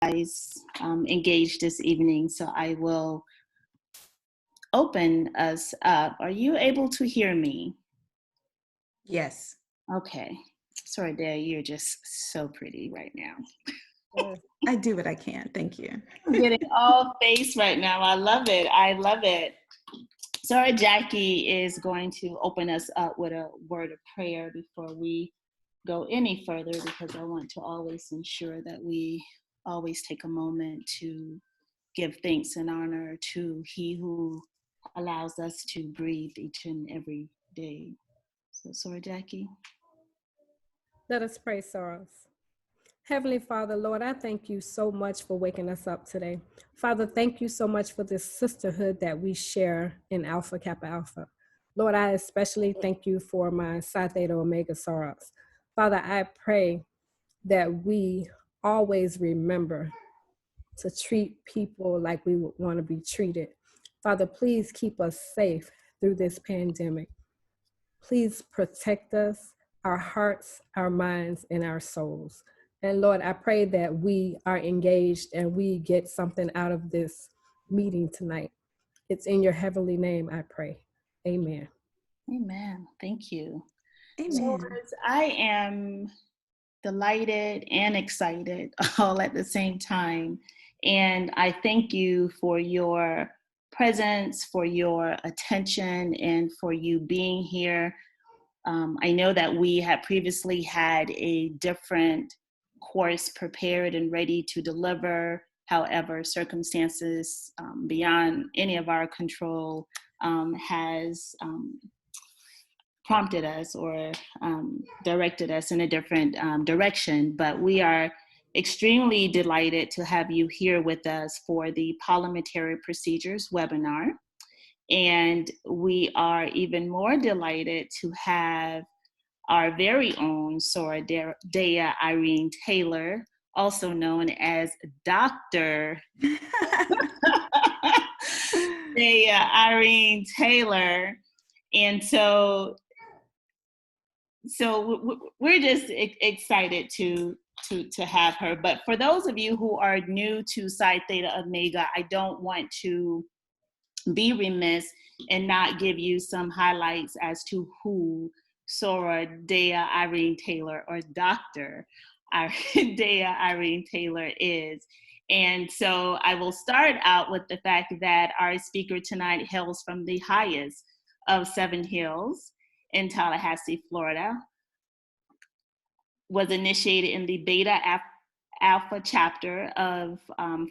engaged this evening, so I will open us up. Are you able to hear me? Yes. Okay. Sorry, Dale, you're just so pretty right now. I do what I can. Thank you. I'm getting all face right now. I love it. I love it. Sorry, Jackie is going to open us up with a word of prayer before we go any further, because I want to always ensure that we always take a moment to give thanks and honor to He who allows us to breathe each and every day. So, sorry, Jackie. Let us pray, Soros. Heavenly Father, Lord, I thank you so much for waking us up today. Father, thank you so much for this sisterhood that we share in Alpha Kappa Alpha. Lord, I especially thank you for my Psi Theta Omega Soros. Father, I pray that we always remember to treat people like we would want to be treated. Father, please keep us safe through this pandemic. Please protect us, our hearts, our minds, and our souls. And Lord, I pray that we are engaged and we get something out of this meeting tonight. It's in your heavenly name, I pray. Amen. Amen. Thank you. Amen. So, I am delighted and excited all at the same time. And I thank you for your presence, for your attention, and for you being here. I know that we had previously had a different course prepared and ready to deliver. However, circumstances beyond any of our control has prompted us or directed us in a different direction. But we are extremely delighted to have you here with us for the Parliamentary Procedures webinar. And we are even more delighted to have our very own Soraya Irene Taylor, also known as Dr. Soraya Irene Taylor. And so we're just excited to have her. But for those of you who are new to Psi Theta Omega, I don't want to be remiss and not give you some highlights as to who Soraya Irene Taylor, or Dr. Soraya Irene Taylor is. And so I will start out with the fact that our speaker tonight hails from the highest of 7 hills in Tallahassee, Florida, was initiated in the Beta Alpha chapter of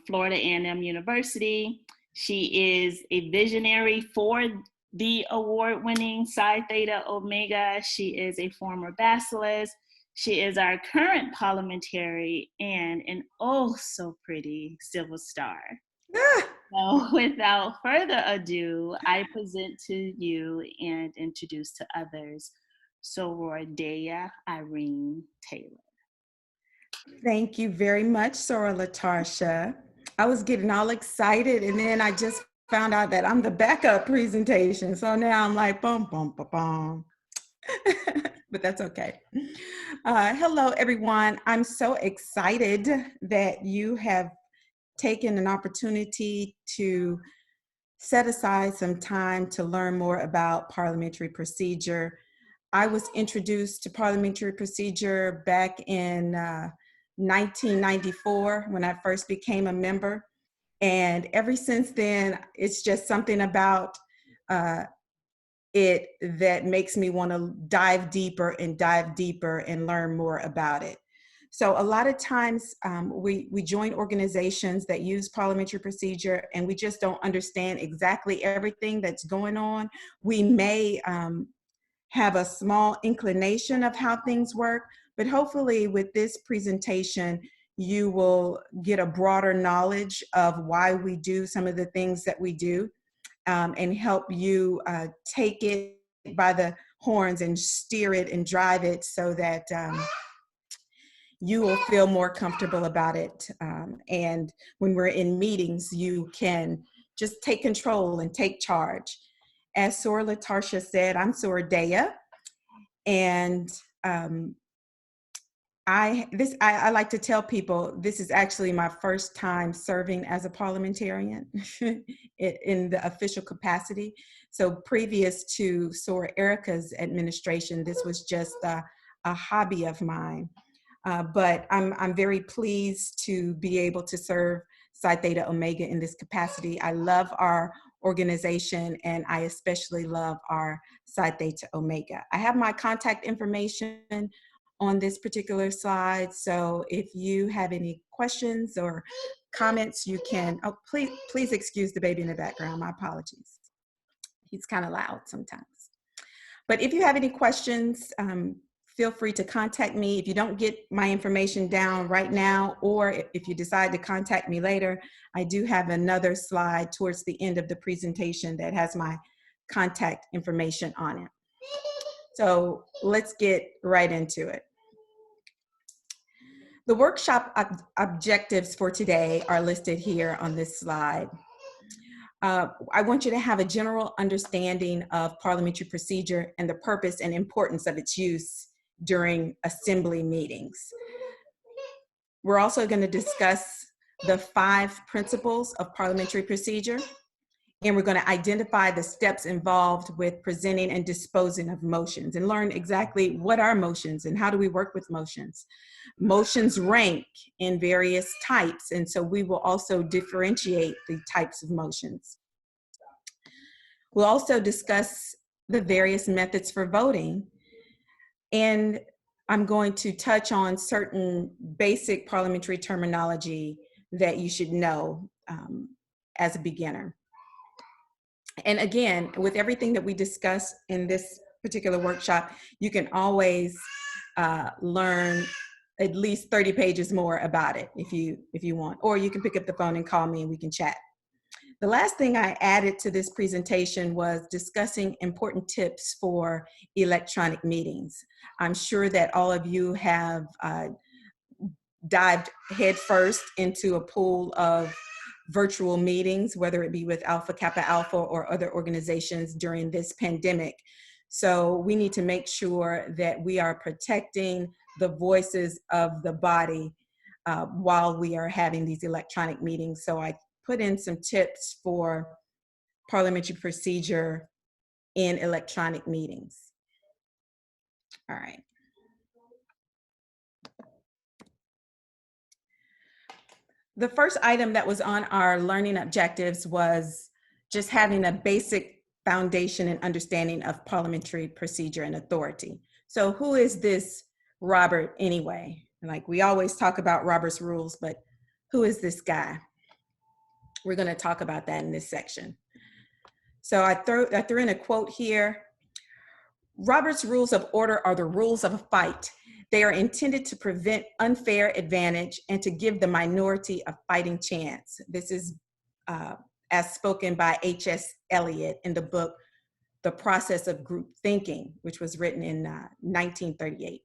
Florida A&M University. She is a visionary for the award-winning Psi Theta Omega. She is a former Basilisk. She is our current parliamentary and an oh so pretty Civil Star. So without further ado, I present to you and introduce to others Soraya Irene Taylor. Thank you very much, Sora Latarsha. I was getting all excited, and then I just found out that I'm the backup presentation. So now I'm like, bum, bum, bum, bum. But that's okay. Hello, everyone. I'm so excited that you have taken an opportunity to set aside some time to learn more about parliamentary procedure. I was introduced to parliamentary procedure back in 1994 when I first became a member. And ever since then, it's just something about it that makes me want to dive deeper and learn more about it. So a lot of times we join organizations that use parliamentary procedure and we just don't understand exactly everything that's going on. We may have a small inclination of how things work, but hopefully with this presentation, you will get a broader knowledge of why we do some of the things that we do, and help you take it by the horns and steer it and drive it so that you will feel more comfortable about it. And when we're in meetings, you can just take control and take charge. As Sora Latarsha said, I'm Soraya, and I like to tell people this is actually my first time serving as a parliamentarian in the official capacity. So previous to Sora Erica's administration, this was just a hobby of mine. But I'm very pleased to be able to serve Psi Theta Omega in this capacity. I love our organization, and I especially love our Psi Theta Omega. I have my contact information on this particular slide, so if you have any questions or comments, you can, oh, please excuse the baby in the background, my apologies. He's kind of loud sometimes. But if you have any questions, feel free to contact me. If you don't get my information down right now, or if you decide to contact me later, I do have another slide towards the end of the presentation that has my contact information on it. So let's get right into it. The workshop objectives for today are listed here on this slide. I want you to have a general understanding of parliamentary procedure and the purpose and importance of its use during assembly meetings. We're also going to discuss the 5 principles of parliamentary procedure, and we're going to identify the steps involved with presenting and disposing of motions and learn exactly what are motions and how do we work with motions. Motions rank in various types, and so we will also differentiate the types of motions. We'll also discuss the various methods for voting, and I'm going to touch on certain basic parliamentary terminology that you should know as a beginner. And again, with everything that we discuss in this particular workshop, you can always learn at least 30 pages more about it if you want, or you can pick up the phone and call me and we can chat. The last thing I added to this presentation was discussing important tips for electronic meetings. I'm sure that all of you have dived headfirst into a pool of virtual meetings, whether it be with Alpha Kappa Alpha or other organizations during this pandemic. So we need to make sure that we are protecting the voices of the body while we are having these electronic meetings. So I put in some tips for parliamentary procedure in electronic meetings. All right. The first item that was on our learning objectives was just having a basic foundation and understanding of parliamentary procedure and authority. So who is this Robert anyway? Like, we always talk about Robert's rules, but who is this guy? We're going to talk about that in this section. So I threw in a quote here. Robert's rules of order are the rules of a fight. They are intended to prevent unfair advantage and to give the minority a fighting chance. This is as spoken by H.S. Eliot in the book, The Process of Group Thinking, which was written in 1938.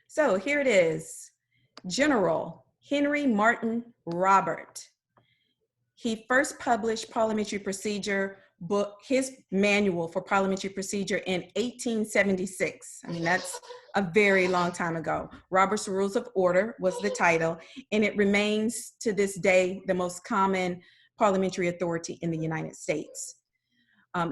So here it is. General Henry Martin Robert. He first published parliamentary procedure book, his manual for parliamentary procedure in 1876. I mean, that's a very long time ago. Robert's Rules of Order was the title, and it remains to this day the most common parliamentary authority in the United States.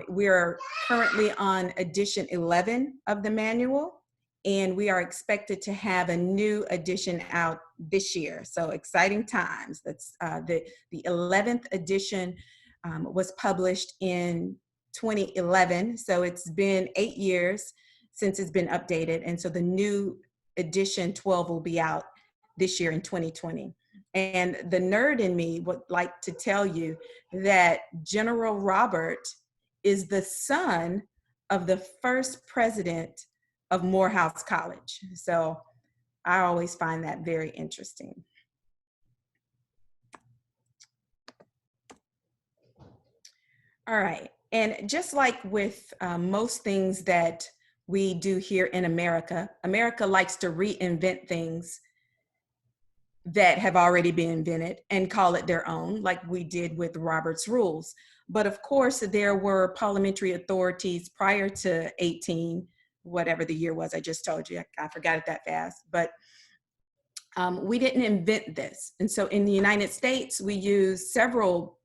We are currently on edition 11 of the manual, and we are expected to have a new edition out this year. So exciting times. That's the 11th edition was published in 2011. So it's been 8 years since it's been updated. And so the new edition 12 will be out this year in 2020. And the nerd in me would like to tell you that General Robert is the son of the first president of Morehouse College. So I always find that very interesting. All right, and just like with most things that we do here in America, America likes to reinvent things that have already been invented and call it their own, like we did with Robert's Rules. But of course, there were parliamentary authorities prior to 18, whatever the year was I just told you. I forgot it that fast. But we didn't invent this. And so in the United States, we use several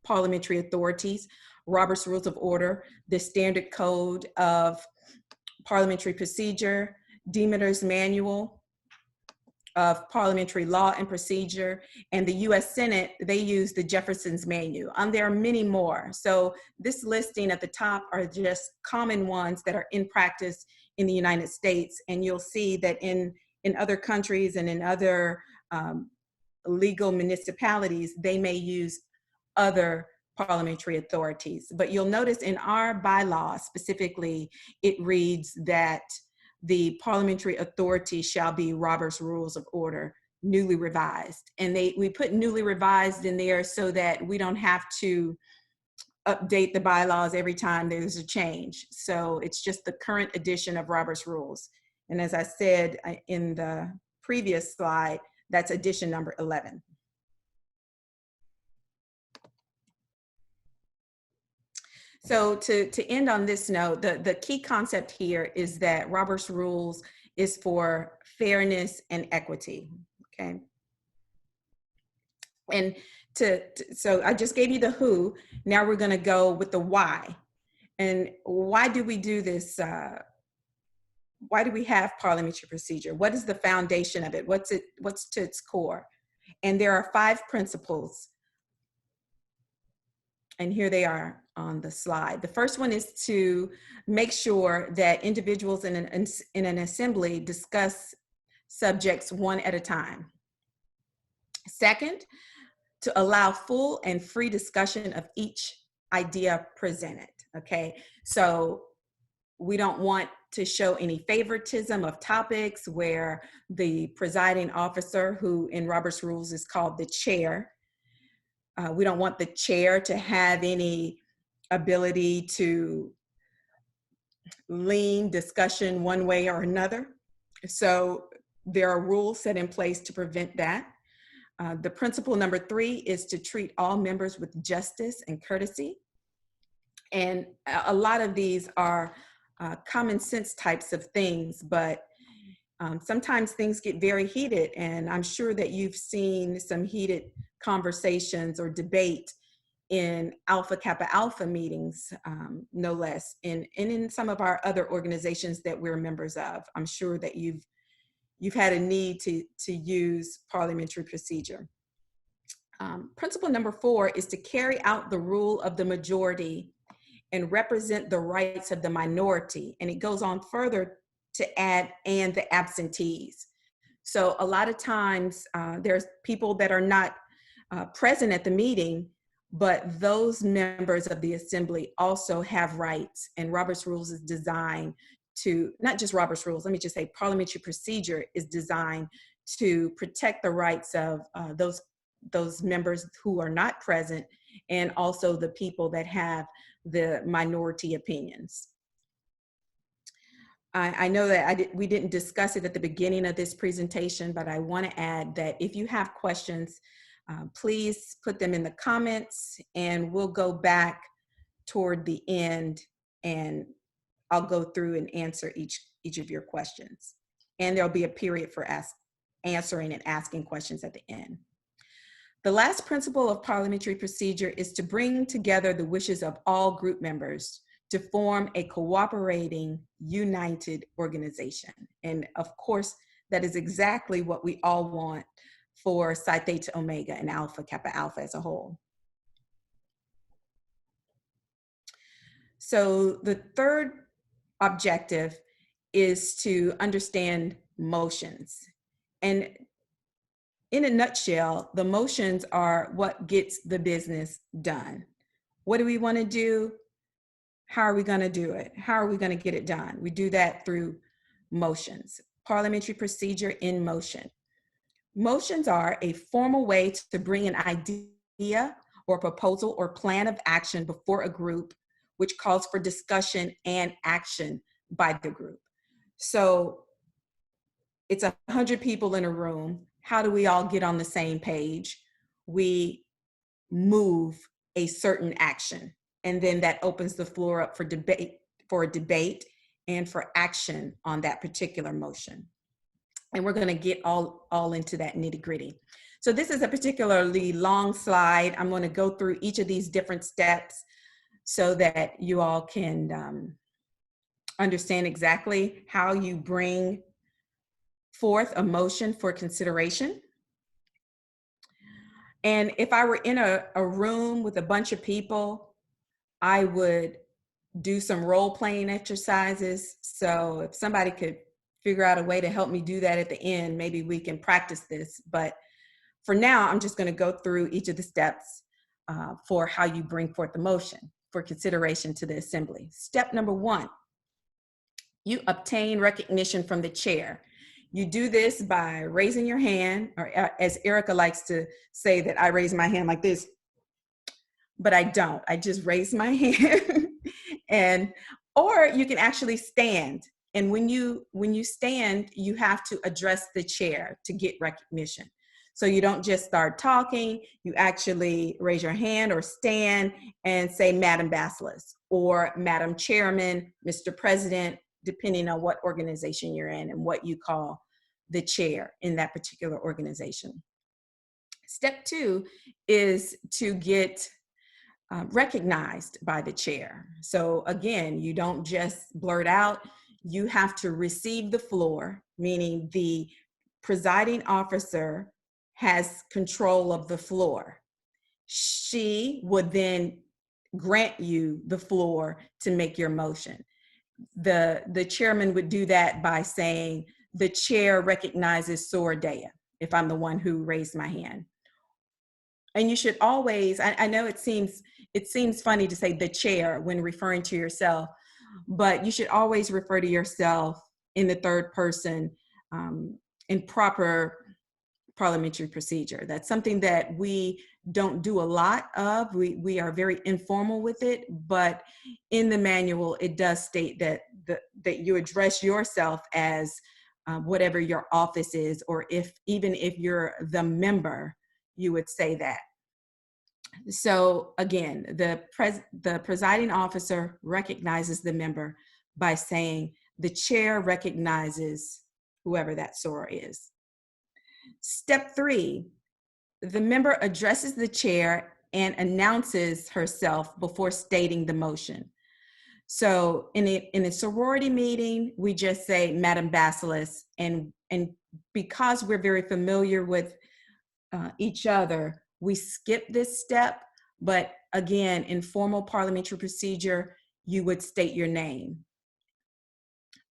parliamentary authorities: Robert's Rules of Order, the Standard Code of Parliamentary Procedure, Demeter's Manual of Parliamentary Law and Procedure, and the US Senate, they use the Jefferson's Manual. There are many more. So this listing at the top are just common ones that are in practice in the United States. And you'll see that in other countries and in other legal municipalities, they may use other parliamentary authorities. But you'll notice in our bylaws specifically, it reads that the parliamentary authority shall be Robert's Rules of Order, newly revised. And we put newly revised in there so that we don't have to update the bylaws every time there's a change. So it's just the current edition of Robert's Rules. And as I said in the previous slide, that's edition number 11. So to end on this note, the key concept here is that Robert's Rules is for fairness and equity, okay? And so I just gave you the who, now we're gonna go with the why. And why do we do this? Why do we have parliamentary procedure? What is the foundation of it? What's to its core? And there are 5 principles. And here they are on the slide. The first one is to make sure that individuals in an assembly discuss subjects one at a time. Second, to allow full and free discussion of each idea presented, okay? So we don't want to show any favoritism of topics where the presiding officer, who in Robert's Rules is called the chair, we don't want the chair to have any ability to lean discussion one way or another. So there are rules set in place to prevent that. The principle number 3 is to treat all members with justice and courtesy. And a lot of these are common sense types of things, but sometimes things get very heated, and I'm sure that you've seen some heated conversations or debate in Alpha Kappa Alpha meetings, no less, and in some of our other organizations that we're members of. I'm sure that you've had a need to use parliamentary procedure. Principle number 4 is to carry out the rule of the majority and represent the rights of the minority. And it goes on further to add, and the absentees. So a lot of times there's people that are not present at the meeting, but those members of the assembly also have rights. And Robert's Rules is designed to, not just Robert's Rules, let me just say parliamentary procedure is designed to protect the rights of those members who are not present, and also the people that have the minority opinions. I know that we didn't discuss it at the beginning of this presentation, but I want to add that if you have questions, please put them in the comments, and we'll go back toward the end and I'll go through and answer each of your questions. And there'll be a period for answering and asking questions at the end. The last principle of parliamentary procedure is to bring together the wishes of all group members to form a cooperating, united organization. And of course, that is exactly what we all want for Psi Theta Omega and Alpha Kappa Alpha as a whole. So the third objective is to understand motions. And in a nutshell, the motions are what gets the business done. What do we want to do? How are we going to do it? How are we going to get it done? We do that through motions. Parliamentary procedure in motion. Motions are a formal way to bring an idea or proposal or plan of action before a group, which calls for discussion and action by the group. So it's 100 people in a room. How do we all get on the same page? We move a certain action. And then that opens the floor up for debate and for action on that particular motion. And we're going to get all into that nitty-gritty. So this is a particularly long slide. I'm going to go through each of these different steps so that you all can understand exactly how you bring forth a motion for consideration. And if I were in a room with a bunch of people, I would do some role-playing exercises. So if somebody could figure out a way to help me do that at the end, maybe we can practice this. But for now, I'm just going to go through each of the steps for how you bring forth the motion for consideration to the assembly. Step number 1, you obtain recognition from the chair. You do this by raising your hand, or as Erica likes to say that I raise my hand like this, but I don't. I just raise my hand. Or you can actually stand. And when you stand, you have to address the chair to get recognition. So you don't just start talking, you actually raise your hand or stand and say, Madam Basilis, or Madam Chairman, Mr. President, depending on what organization you're in and what you call the chair in that particular organization. Step 2 is to get recognized by the chair. So again, you don't just blurt out, you have to receive the floor, meaning the presiding officer has control of the floor. She would then grant you the floor to make your motion. The chairman would do that by saying, the chair recognizes Soraya, if I'm the one who raised my hand. And you should always, I know it seems funny to say the chair when referring to yourself, but you should always refer to yourself in the third person in proper parliamentary procedure. That's something that we don't do a lot of. We are very informal with it, but in the manual, it does state that you address yourself as whatever your office is, or even if you're the member, you would say that. So again, the presiding officer recognizes the member by saying, the chair recognizes whoever that SORA is. Step 3, the member addresses the chair and announces herself before stating the motion. So in a sorority meeting, we just say, Madam Basilis, and because we're very familiar with each other, we skip this step. But again, in formal parliamentary procedure, you would state your name.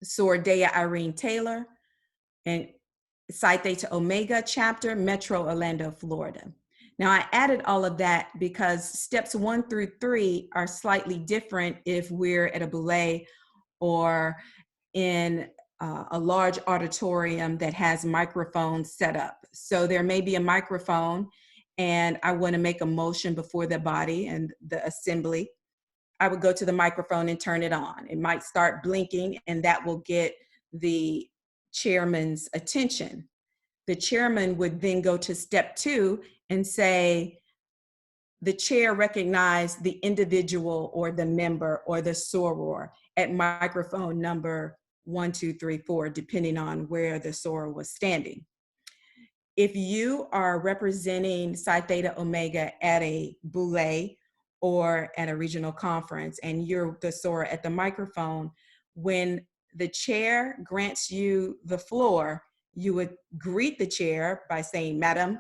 Soraya Irene Taylor, and Psi Theta Omega chapter, Metro Orlando, Florida. Now I added all of that because steps 1 through 3 are slightly different if we're at a boule or in a large auditorium that has microphones set up. So there may be a microphone and I want to make a motion before the body and the assembly. I would go to the microphone and turn it on. It might start blinking and that will get the chairman's attention. The chairman would then go to step 2 and say, the chair recognized the individual or the member or the soror at microphone number 1, 2, 3, 4, depending on where the soror was standing. If you are representing Psi Theta Omega at a boule or at a regional conference and you're the soror at the microphone, when the chair grants you the floor, you would greet the chair by saying, Madam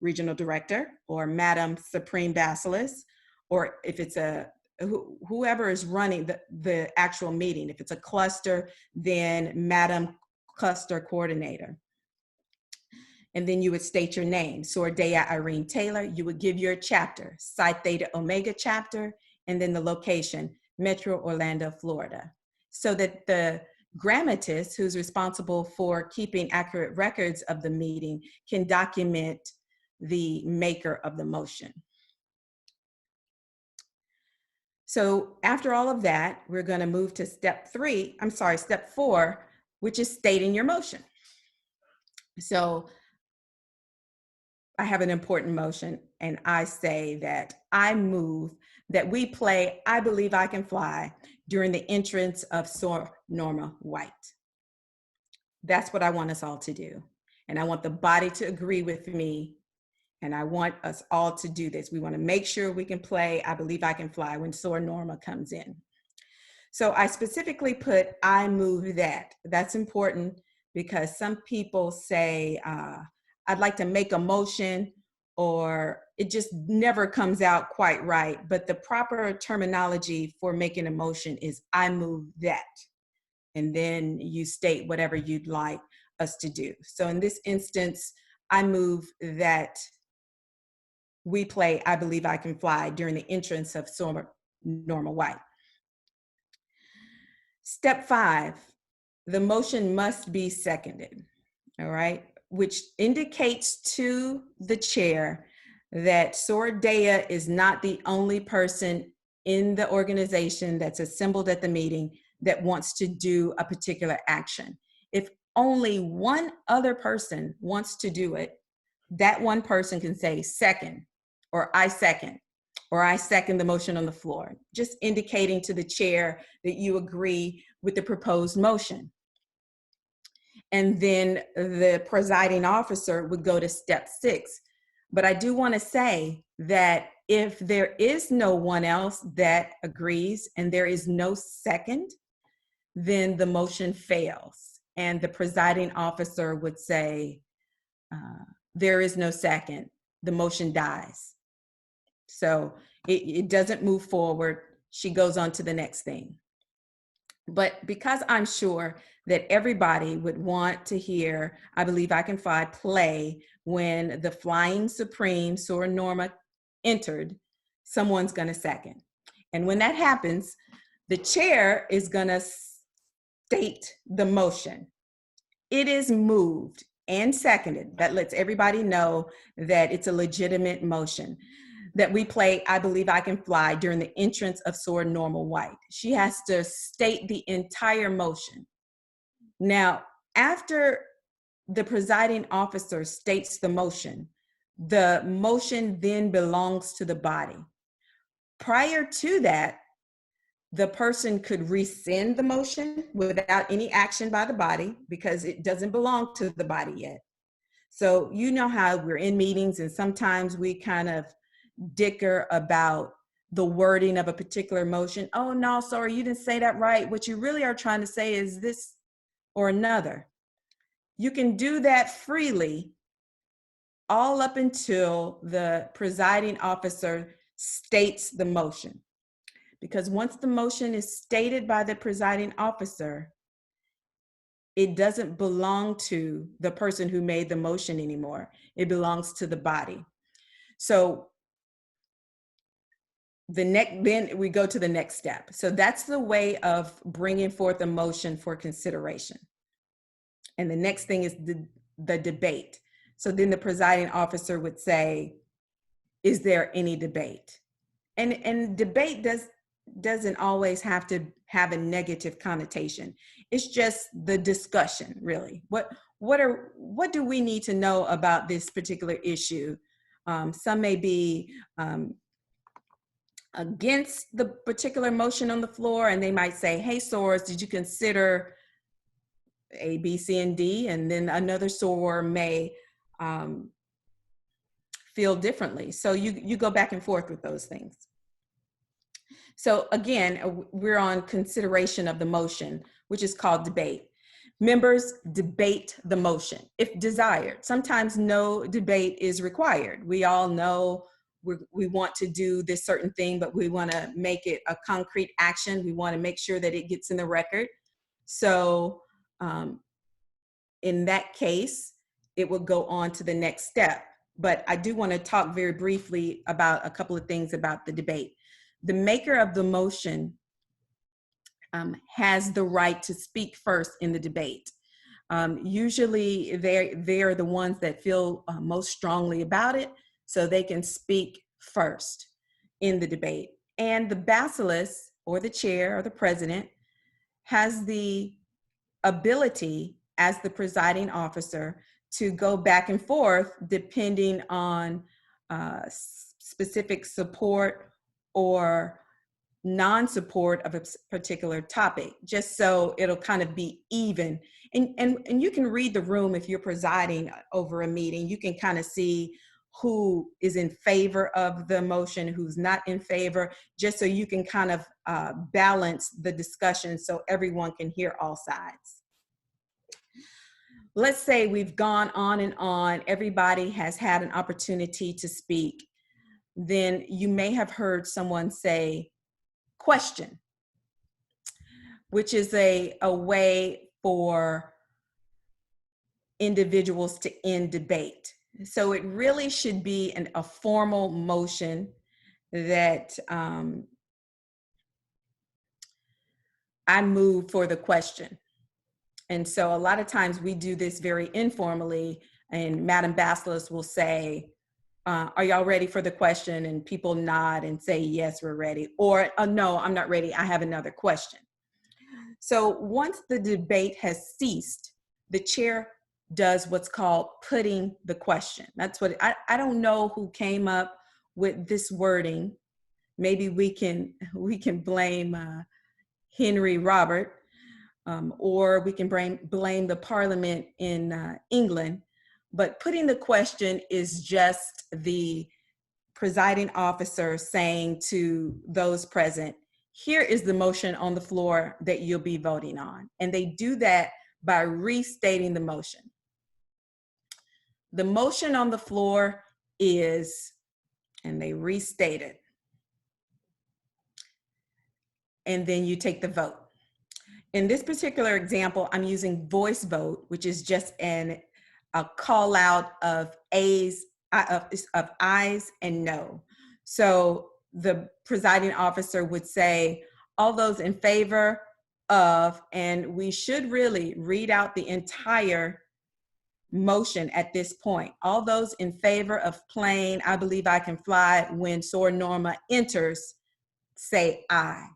Regional Director, or Madam Supreme Basilis, or if it's whoever is running the actual meeting. If it's a cluster, then Madam Cluster Coordinator. And then you would state your name, Soraya Irene Taylor. You would give your chapter, Psi Theta Omega chapter, and then the location, Metro Orlando, Florida. So that the grammatist, who's responsible for keeping accurate records of the meeting, can document the maker of the motion. So after all of that, we're going to move to step 4, which is stating your motion. So I have an important motion, and I say that I move that we play I Believe I Can Fly during the entrance of Sir Norma White. That's what I want us all to do. And I want the body to agree with me. And I want us all to do this. We want to make sure we can play I Believe I Can Fly when Sir Norma comes in. So I specifically put I move that. That's important because some people say, I'd like to make a motion, or it just never comes out quite right. But the proper terminology for making a motion is I move that. And then you state whatever you'd like us to do. So in this instance, I move that we play I Believe I Can Fly during the entrance of Sir Norma White. Step 5, the motion must be seconded, all right, which indicates to the chair that Soraya is not the only person in the organization that's assembled at the meeting that wants to do a particular action. If only one other person wants to do it, that one person can say second, or I second the motion on the floor, just indicating to the chair that you agree with the proposed motion. And then the presiding officer would go to step 6. But I do want to say that if there is no one else that agrees and there is no second, then the motion fails. And the presiding officer would say, there is no second, the motion dies. So it doesn't move forward. She goes on to the next thing. But because I'm sure that everybody would want to hear I Believe I Can Fly play when the flying supreme Sir Norma entered, someone's going to second. And when that happens, the chair is going to state the motion. It is moved and seconded. That lets everybody know that it's a legitimate motion. That we play I Believe I Can Fly during the entrance of Sir Norma White. She has to state the entire motion. Now, after the presiding officer states the motion then belongs to the body. Prior to that, the person could rescind the motion without any action by the body because it doesn't belong to the body yet. So you know how we're in meetings and sometimes we kind of dicker about the wording of a particular motion. Oh, no, sorry, you didn't say that right. What you really are trying to say is this or another. You can do that freely all up until the presiding officer states the motion. Because once the motion is stated by the presiding officer, it doesn't belong to the person who made the motion anymore. It belongs to the body. So then we go to the next step. So that's the way of bringing forth a motion for consideration. And the next thing is the debate. So then the presiding officer would say, is there any debate? And debate doesn't always have to have a negative connotation. It's just the discussion, really. What do we need to know about this particular issue? Some may be against the particular motion on the floor, and they might say, hey, SOARs, did you consider A, B, C, and D? And then another SOAR may feel differently. So you go back and forth with those things. So again, we're on consideration of the motion, which is called debate. Members debate the motion if desired. Sometimes no debate is required. We all know we want to do this certain thing, but we want to make it a concrete action. We want to make sure that it gets in the record. So in that case, it will go on to the next step. But I do want to talk very briefly about a couple of things about the debate. The maker of the motion has the right to speak first in the debate. Usually they're the ones that feel most strongly about it, so they can speak first in the debate. And the basilisk, or the chair, or the president, has the ability as the presiding officer to go back and forth depending on specific support or non-support of a particular topic, just so it'll kind of be even. And you can read the room if you're presiding over a meeting. You can kind of see who is in favor of the motion, who's not in favor, just so you can kind of balance the discussion so everyone can hear all sides. Let's say we've gone on and on, everybody has had an opportunity to speak. Then you may have heard someone say, question, which is a way for individuals to end debate. So it really should be a formal motion that I move for the question. And so a lot of times we do this very informally, and Madam Basilisk will say, are y'all ready for the question? And people nod and say, yes, we're ready. Or, no, I'm not ready. I have another question. So once the debate has ceased, the chair does what's called putting the question. That's what, I don't know who came up with this wording. Maybe we can blame Henry Robert, or we can blame the Parliament in England. But putting the question is just the presiding officer saying to those present, here is the motion on the floor that you'll be voting on. And they do that by restating the motion. The motion on the floor is, and they restate it. And then you take the vote. In this particular example, I'm using voice vote, which is just a call out of ayes and no. So the presiding officer would say, all those in favor of, and we should really read out the entire motion at this point. All those in favor of playing I Believe I Can Fly when Soar Norma enters, say aye.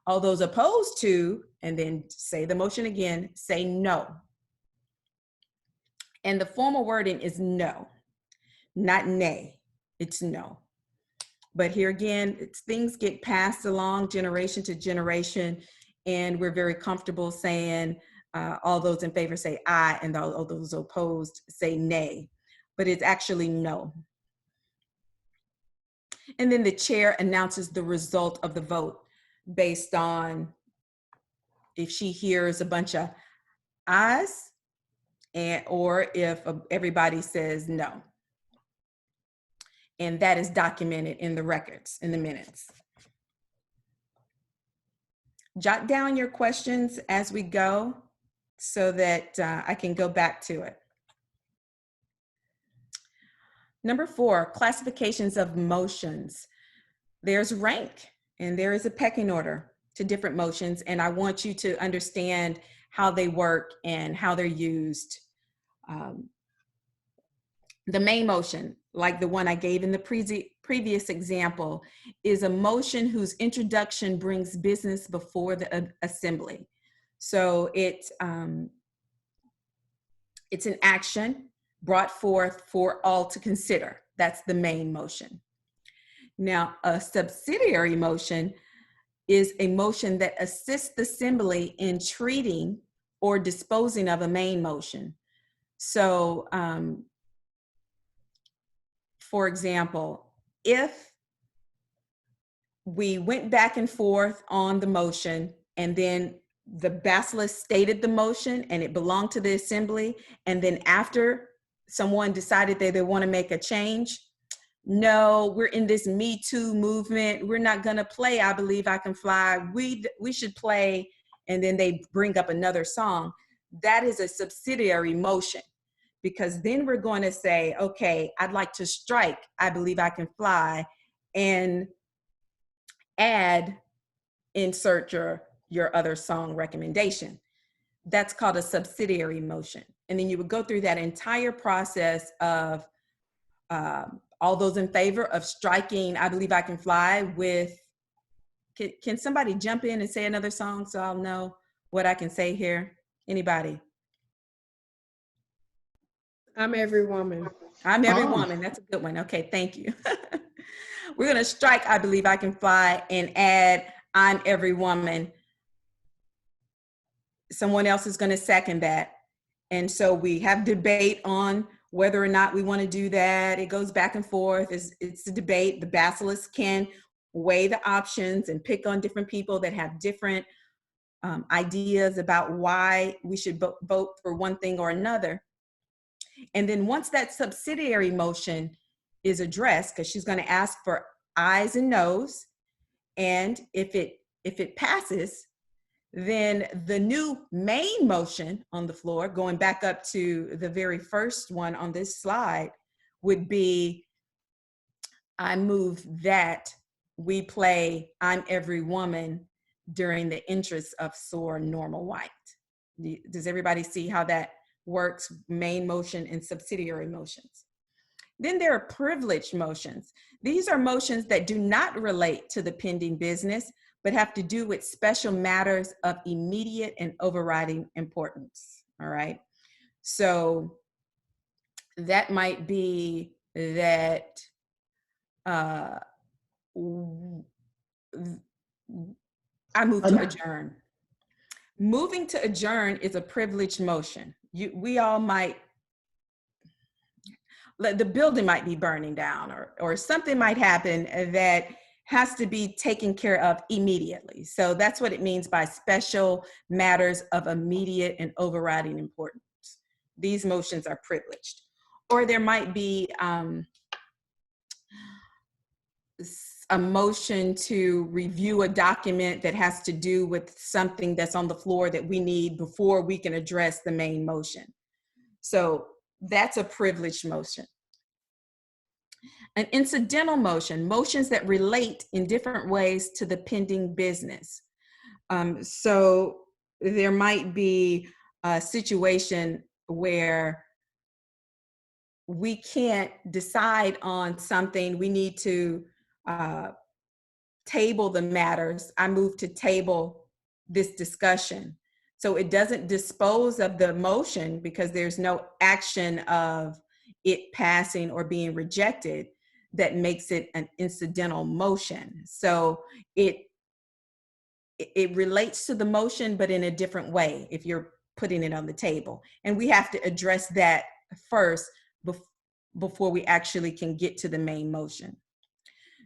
All those opposed to, and then say the motion again, say no. And the formal wording is no, not nay, it's no. But here again, things get passed along generation to generation, and we're very comfortable saying all those in favor say aye, and all those opposed say nay, but it's actually no. And then the chair announces the result of the vote based on if she hears a bunch of ayes, or if everybody says no. And that is documented in the records, in the minutes. Jot down your questions as we go so that I can go back to it. Number 4, classifications of motions. There's rank and there is a pecking order to different motions, and I want you to understand how they work and how they're used. The main motion, like the one I gave in the previous example, is a motion whose introduction brings business before the assembly. So it's an action brought forth for all to consider. That's the main motion. Now, a subsidiary motion is a motion that assists the assembly in treating or disposing of a main motion. So, for example, if we went back and forth on the motion and then the basilisk stated the motion and it belonged to the assembly, and then after someone decided that they want to make a change, no, we're in this Me Too movement, we're not going to play I Believe I Can Fly, we should play, and then they bring up another song. That is a subsidiary motion, because then we're going to say, okay, I'd like to strike I Believe I Can Fly and insert your other song recommendation. That's called a subsidiary motion. And then you would go through that entire process of all those in favor of striking I Believe I Can Fly with, can somebody jump in and say another song so I'll know what I can say here? Anybody? I'm every woman. I'm every woman. That's a good one. Okay, thank you. We're going to strike I believe I can fly and add I'm every woman. Someone else is going to second that. And so we have debate on whether or not we want to do that. It goes back and forth. It's a debate. The basilisk can weigh the options and pick on different people that have different ideas about why we should vote for one thing or another. And then once that subsidiary motion is addressed, because she's going to ask for ayes and noes, and if it passes, then the new main motion on the floor, going back up to the very first one on this slide, would be, I move that we play I'm Every Woman during the interests of SOAR Normal White. Does everybody see how that works? Main motion and subsidiary motions. Then there are privileged motions. These are motions that do not relate to the pending business, but have to do with special matters of immediate and overriding importance. All right. So that might be that I move to adjourn. Moving to adjourn is a privileged motion. We all might, the building might be burning down, or something might happen that has to be taken care of immediately. So that's what it means by special matters of immediate and overriding importance. These motions are privileged. Or there might be a motion to review a document that has to do with something that's on the floor that we need before we can address the main motion. So that's a privileged motion. An incidental motion, motions that relate in different ways to the pending business. So there might be a situation where we can't decide on something, we need to table the matters. I move to table this discussion. So it doesn't dispose of the motion because there's no action of it passing or being rejected that makes it an incidental motion. So it relates to the motion, but in a different way if you're putting it on the table. And we have to address that first before we actually can get to the main motion.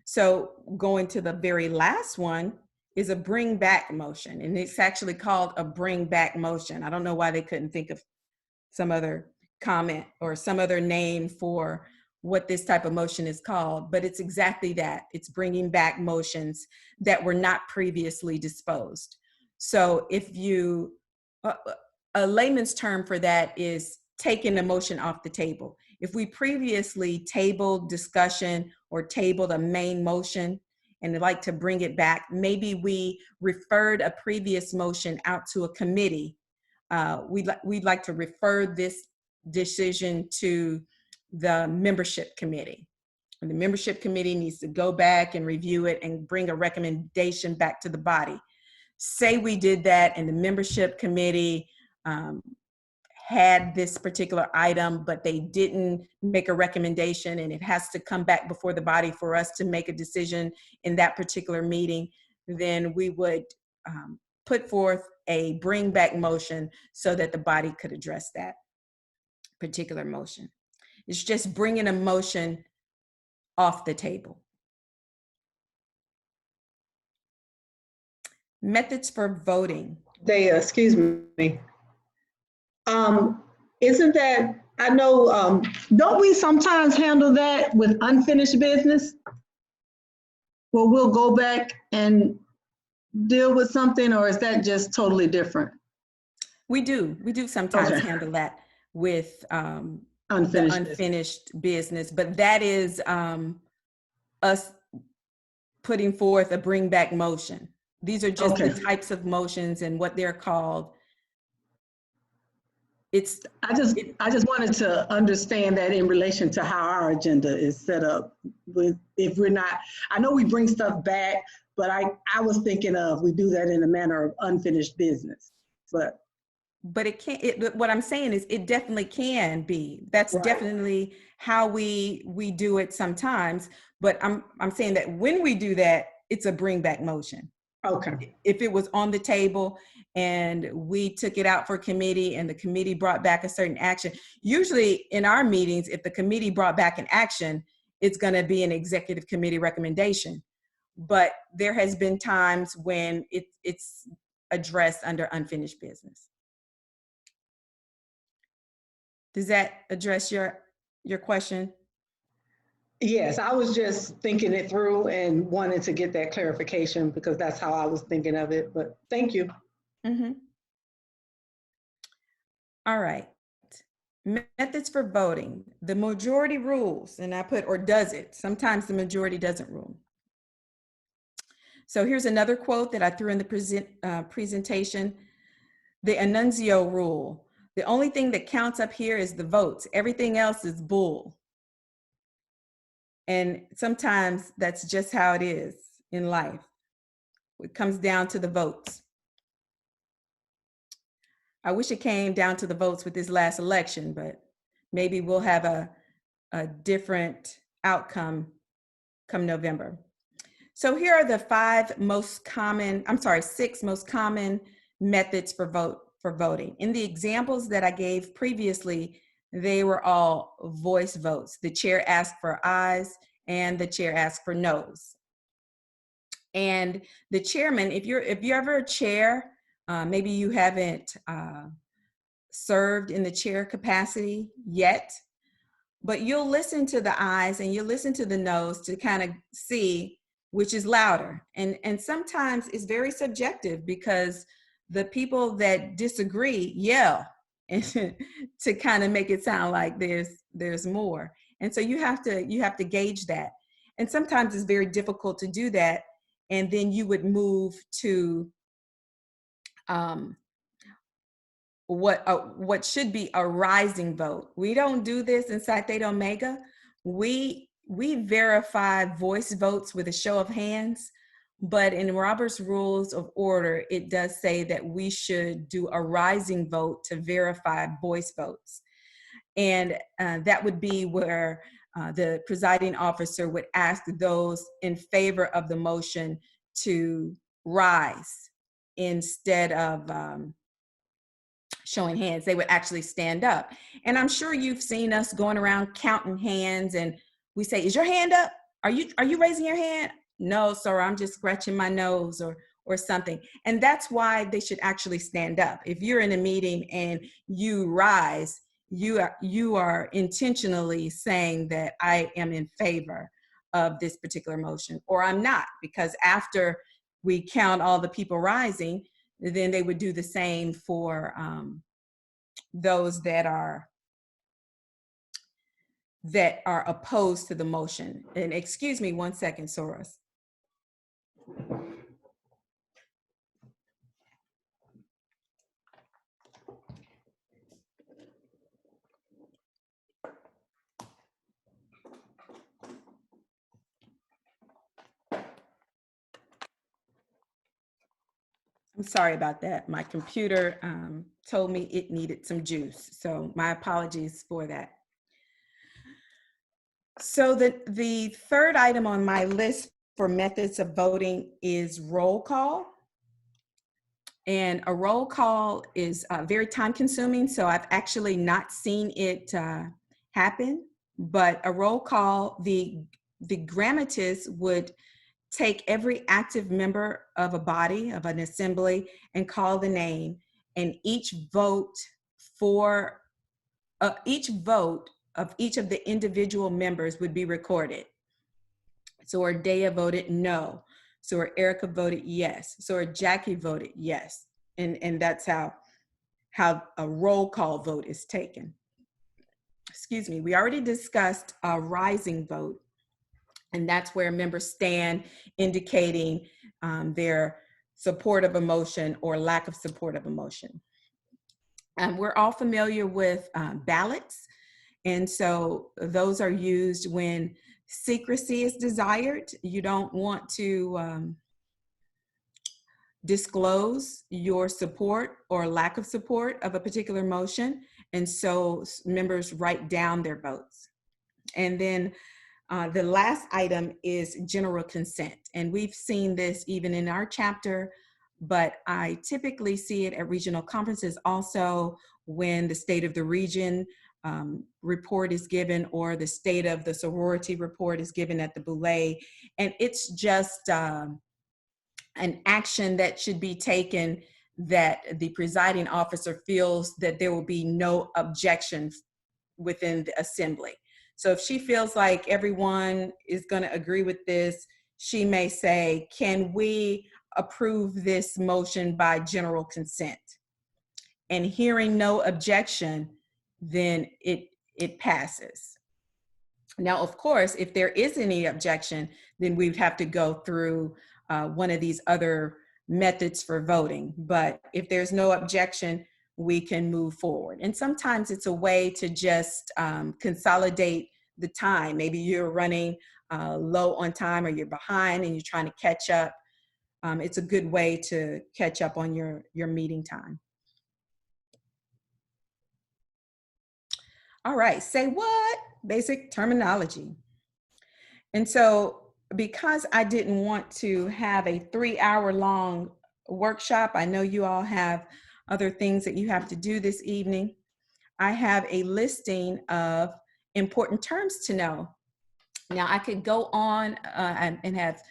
So going to the very last one is a bring back motion. And it's actually called a bring back motion. I don't know why they couldn't think of some other comment or some other name for what this type of motion is called, but it's exactly that. It's bringing back motions that were not previously disposed. So if you, a layman's term for that is taking the motion off the table. If we previously tabled discussion or tabled a main motion and would like to bring it back, maybe we referred a previous motion out to a committee. We'd like to refer this decision to the membership committee. And the membership committee needs to go back and review it and bring a recommendation back to the body. Say we did that and the membership committee had this particular item, but they didn't make a recommendation and it has to come back before the body for us to make a decision in that particular meeting, then we would put forth a bring back motion so that the body could address that particular motion. It's just bringing a motion off the table. Methods for voting. Excuse me. Isn't that, I know, don't we sometimes handle that with unfinished business? Well, we'll go back and deal with something, or is that just totally different? We do sometimes handle that with unfinished business, but that is us putting forth a bring back motion. These are just the types of motions and what they're called. I just wanted to understand that in relation to how our agenda is set up. If we're not, I know we bring stuff back, but I was thinking of we do that in a manner of unfinished business. But but it can't, what I'm saying is it definitely can be. That's Right. definitely how we do it sometimes. But I'm saying that when we do that, it's a bring back motion. Okay. If it was on the table and we took it out for committee and the committee brought back a certain action, usually in our meetings, if the committee brought back an action, it's going to be an executive committee recommendation. But there has been times when it's addressed under unfinished business. Does that address your question? Yes, I was just thinking it through and wanted to get that clarification because that's how I was thinking of it. But thank you. Mm-hmm. All right. Methods for voting. The majority rules, and I put, or does it? Sometimes the majority doesn't rule. So here's another quote that I threw in the presentation. The Annunzio rule. The only thing that counts up here is the votes. Everything else is bull. And sometimes that's just how it is in life. It comes down to the votes. I wish it came down to the votes with this last election, but maybe we'll have a different outcome come November. So here are the six most common methods for voting. In the examples that I gave previously, they were all voice votes. The chair asked for ayes and the chair asked for noes. And the chairman, if you're ever a chair, maybe you haven't served in the chair capacity yet, but you'll listen to the ayes and you'll listen to the noes to kind of see which is louder. And sometimes it's very subjective because the people that disagree yell to kind of make it sound like there's more. And so you have to gauge that. And sometimes it's very difficult to do that. And then you would move to what should be a rising vote. We don't do this in Psi Theta Omega. We verify voice votes with a show of hands, but in Robert's Rules of Order, it does say that we should do a rising vote to verify voice votes. And that would be where the presiding officer would ask those in favor of the motion to rise instead of showing hands. They would actually stand up. And I'm sure you've seen us going around counting hands and we say, is your hand up? Are you raising your hand? No, sir, I'm just scratching my nose or something. And that's why they should actually stand up. If you're in a meeting and you rise, you are intentionally saying that I am in favor of this particular motion, or I'm not, because after we count all the people rising, then they would do the same for those that are opposed to the motion. And excuse me 1 second, Soros. I'm sorry about that. My computer told me it needed some juice. So my apologies for that. So the third item on my list for methods of voting is roll call. And a roll call is very time consuming. So I've actually not seen it happen, but a roll call, the grammatis would take every active member of a body, of an assembly, and call the name, and each vote of each of the individual members would be recorded. So Ardea voted no. So Erica voted yes. So Jackie voted yes. And that's how a roll call vote is taken. Excuse me, we already discussed a rising vote. And that's where members stand indicating their support of a motion or lack of support of a motion. We're all familiar with ballots. And so those are used when secrecy is desired. You don't want to disclose your support or lack of support of a particular motion. And so members write down their votes. And then the last item is general consent. And we've seen this even in our chapter, but I typically see it at regional conferences also when the state of the region report is given, or the state of the sorority report is given at the Boulé. And it's just an action that should be taken that the presiding officer feels that there will be no objection within the assembly. So if she feels like everyone is going to agree with this, she may say, can we approve this motion by general consent? And hearing no objection, then it passes. Now, of course, if there is any objection, then we'd have to go through one of these other methods for voting. But if there's no objection, we can move forward. And sometimes it's a way to just consolidate the time. Maybe you're running low on time, or you're behind and you're trying to catch up. It's a good way to catch up on your meeting time. All right, say what? Basic terminology. And so because I didn't want to have a 3-hour-long workshop, I know you all have other things that you have to do this evening, I have a listing of important terms to know. Now, I could go on and have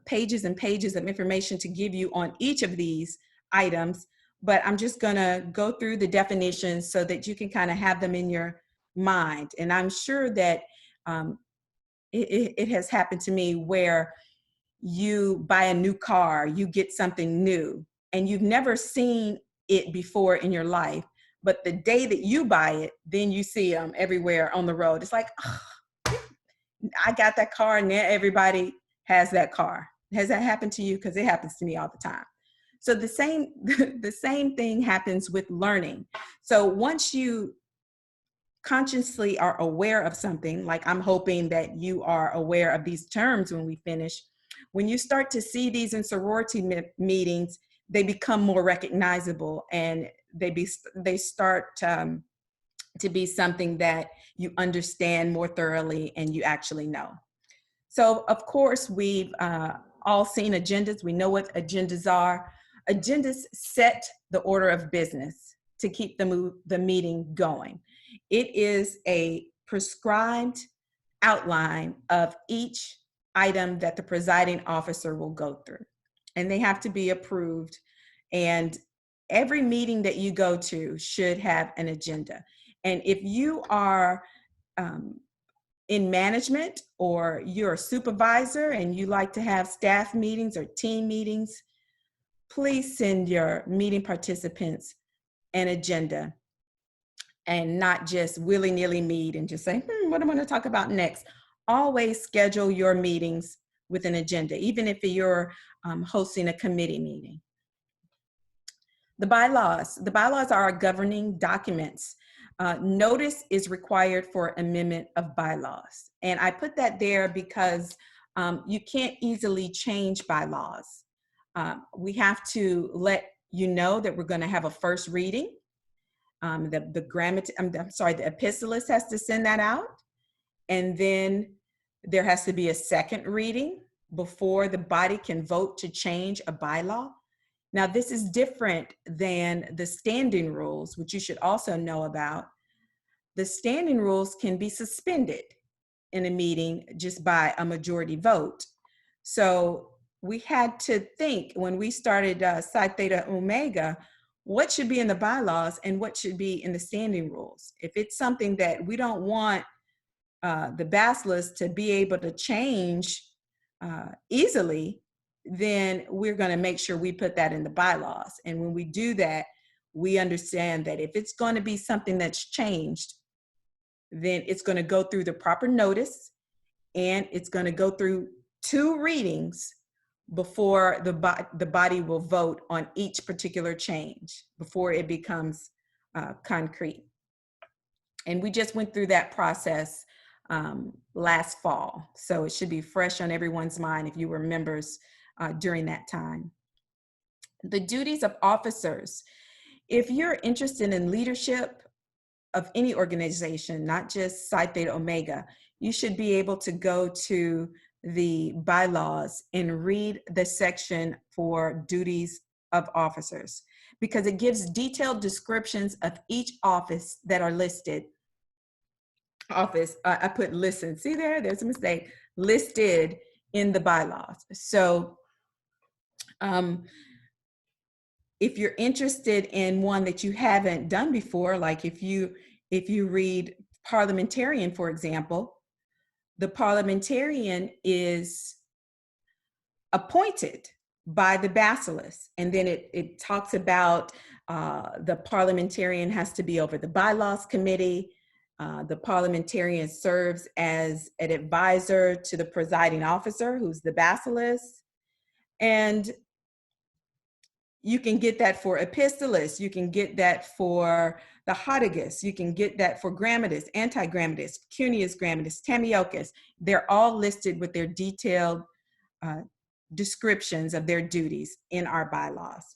pages and pages of information to give you on each of these items, but I'm just gonna go through the definitions so that you can kind of have them in your mind. And I'm sure that it has happened to me where you buy a new car, you get something new, and you've never seen it before in your life. But the day that you buy it, then you see them everywhere on the road. It's like, oh, I got that car, and now everybody has that car. Has that happened to you? Because it happens to me all the time. So the same thing happens with learning. So once you consciously are aware of something, like I'm hoping that you are aware of these terms when we finish, when you start to see these in sorority meetings, they become more recognizable, and they start to be something that you understand more thoroughly and you actually know. So of course, we've all seen agendas. We know what agendas are. Agendas set the order of business to keep the meeting going. It is a prescribed outline of each item that the presiding officer will go through, and they have to be approved. And every meeting that you go to should have an agenda. And if you are in management, or you're a supervisor and you like to have staff meetings or team meetings, please send your meeting participants an agenda, and not just willy-nilly meet and just say, what am I going to talk about next? Always schedule your meetings with an agenda, even if you're hosting a committee meeting. The bylaws are our governing documents. Notice is required for amendment of bylaws. And I put that there because you can't easily change bylaws. We have to let you know that we're going to have a first reading. The epistolist has to send that out. And then there has to be a second reading before the body can vote to change a bylaw. Now, this is different than the standing rules, which you should also know about. The standing rules can be suspended in a meeting just by a majority vote. So we had to think, when we started Psi Theta Omega, what should be in the bylaws and what should be in the standing rules. If it's something that we don't want the bachelors to be able to change easily, then we're going to make sure we put that in the bylaws. And when we do that, we understand that if it's going to be something that's changed, then it's going to go through the proper notice, and it's going to go through 2 readings before the body will vote on each particular change, before it becomes concrete. And we just went through that process last fall. So it should be fresh on everyone's mind if you were members during that time. The duties of officers. If you're interested in leadership of any organization, not just Psi Theta Omega, you should be able to go to the bylaws and read the section for duties of officers, because it gives detailed descriptions of each office that are listed. I put listen, see there's a mistake, listed in the bylaws. So if you're interested in one that you haven't done before, like if you read parliamentarian, for example, the parliamentarian is appointed by the basileus, and then it talks about the parliamentarian has to be over the bylaws committee. The parliamentarian serves as an advisor to the presiding officer, who's the basileus. And you can get that for epistolis, you can get that for the hotagus, you can get that for grammatis, anti-grammatis, cuneus grammatis, tamiochus. They're all listed with their detailed descriptions of their duties in our bylaws.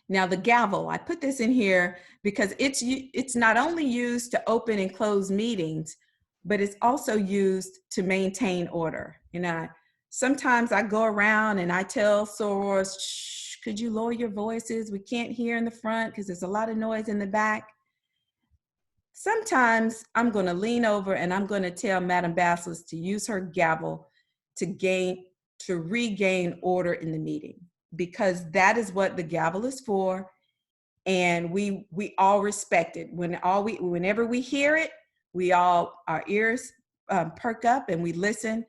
Now the gavel, I put this in here because it's not only used to open and close meetings, but it's also used to maintain order. Sometimes I go around and I tell sorors, shh, could you lower your voices? We can't hear in the front because there's a lot of noise in the back. Sometimes I'm going to lean over and I'm going to tell Madam Basileus to use her gavel to regain order in the meeting, because that is what the gavel is for. And we all respect it. Whenever we hear it, our ears perk up and we listen.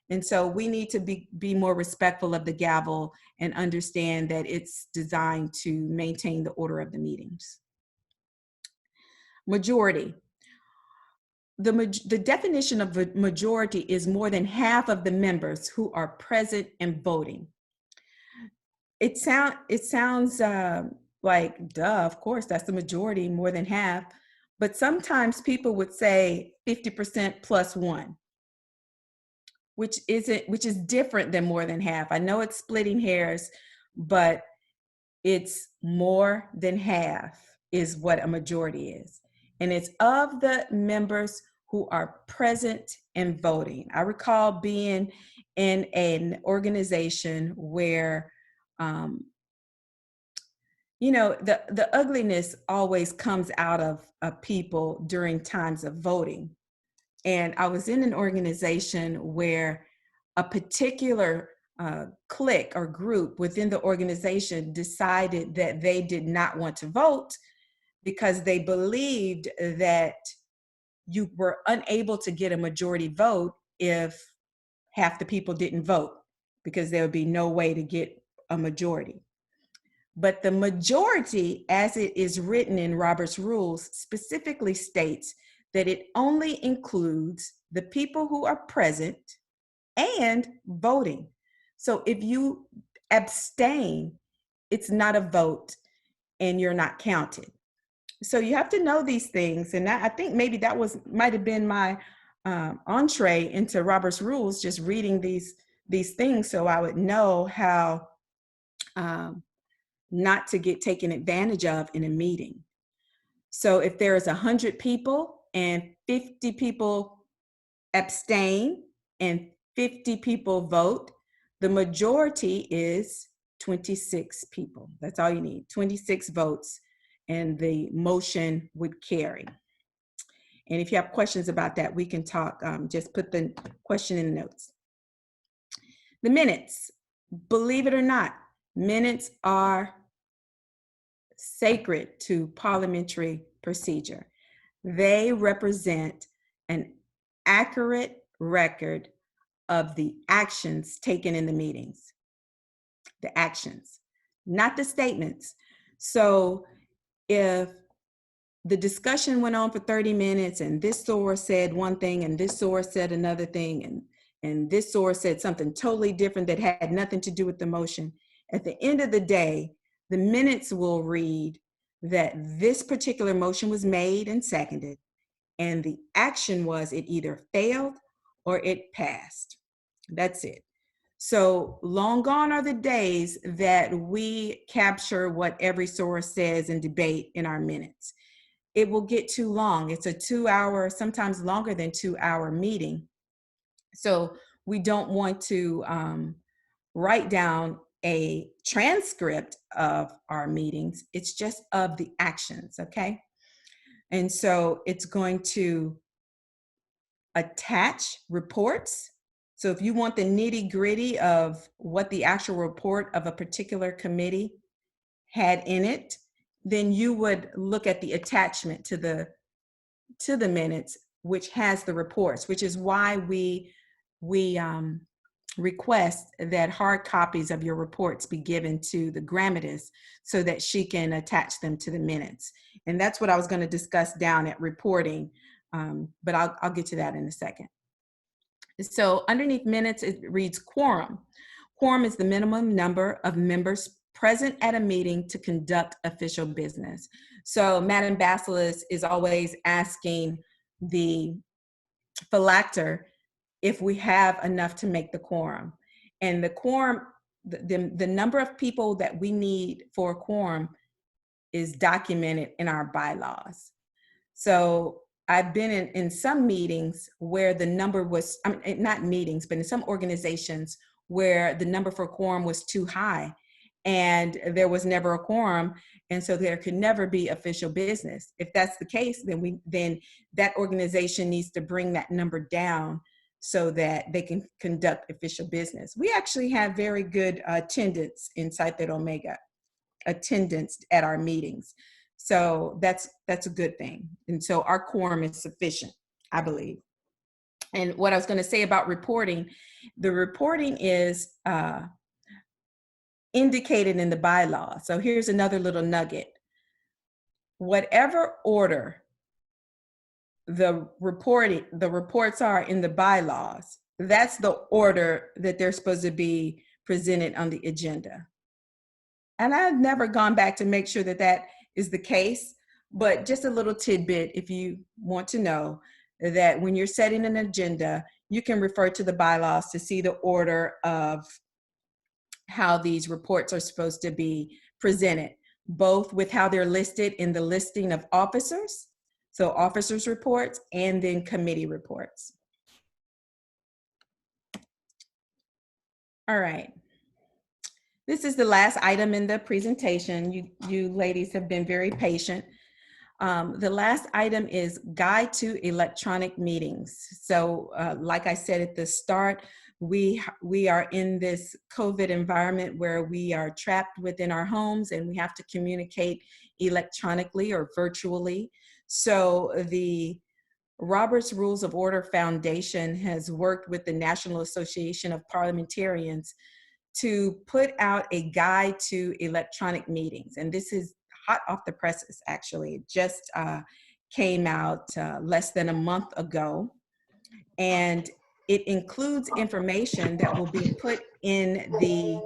And so we need to be more respectful of the gavel and understand that it's designed to maintain the order of the meetings. Majority. The definition of a majority is more than half of the members who are present and voting. It sounds like, duh, of course, that's the majority, more than half. But sometimes people would say 50% plus one, which is different than more than half. I know it's splitting hairs, but it's more than half is what a majority is. And it's of the members who are present and voting. I recall being in an organization where, the ugliness always comes out of people during times of voting. And I was in an organization where a particular clique or group within the organization decided that they did not want to vote because they believed that you were unable to get a majority vote if half the people didn't vote, because there would be no way to get a majority. But the majority, as it is written in Robert's Rules, specifically states that it only includes the people who are present and voting. So if you abstain, it's not a vote and you're not counted. So you have to know these things. And I think maybe that might have been my entree into Robert's Rules, just reading these things so I would know how not to get taken advantage of in a meeting. So if there is 100 people and 50 people abstain and 50 people vote, the majority is 26 people. That's all you need, 26 votes, and the motion would carry. And if you have questions about that, we can talk. Just put the question in the notes. The minutes, believe it or not, minutes are sacred to parliamentary procedure. They represent an accurate record of the actions taken in the meetings. The actions, not the statements. So if the discussion went on for 30 minutes and this source said one thing and this source said another thing and this source said something totally different that had nothing to do with the motion, at the end of the day, the minutes will read that this particular motion was made and seconded, and the action was it either failed or it passed. That's it. So long gone are the days that we capture what every source says and debate in our minutes. It will get too long. It's a 2-hour, sometimes longer than 2-hour meeting. So we don't want to write down a transcript of our meetings. It's just of the actions, okay? And so it's going to attach reports. So if you want the nitty gritty of what the actual report of a particular committee had in it, then you would look at the attachment to the minutes, which has the reports, which is why we request that hard copies of your reports be given to the grammatis so that she can attach them to the minutes. And that's what I was going to discuss down at reporting, but I'll get to that in a second. So underneath minutes, it reads quorum. Quorum is the minimum number of members present at a meeting to conduct official business. So Madam Basilisk is always asking the phylacter if we have enough to make the quorum. And the quorum, the number of people that we need for a quorum is documented in our bylaws. So I've been in some meetings where the number was, I mean, not meetings, but in some organizations where the number for quorum was too high and there was never a quorum. And so there could never be official business. If that's the case, then that organization needs to bring that number down so that they can conduct official business. We actually have very good attendance in Psi Theta Omega, attendance at our meetings. So that's a good thing. And so our quorum is sufficient, I believe. And what I was going to say about reporting, the reporting is indicated in the bylaw. So here's another little nugget. Whatever order the reports are in the bylaws, that's the order that they're supposed to be presented on the agenda. And I've never gone back to make sure that that is the case, but just a little tidbit if you want to know that when you're setting an agenda, you can refer to the bylaws to see the order of how these reports are supposed to be presented, both with how they're listed in the listing of officers, so officers' reports, and then committee reports. All right. This is the last item in the presentation. You ladies have been very patient. The last item is Guide to Electronic Meetings. So like I said at the start, we are in this COVID environment where we are trapped within our homes and we have to communicate electronically or virtually. So the Robert's Rules of Order Foundation has worked with the National Association of Parliamentarians to put out a guide to electronic meetings. And this is hot off the presses, actually. It just came out less than a month ago. And it includes information that will be put in the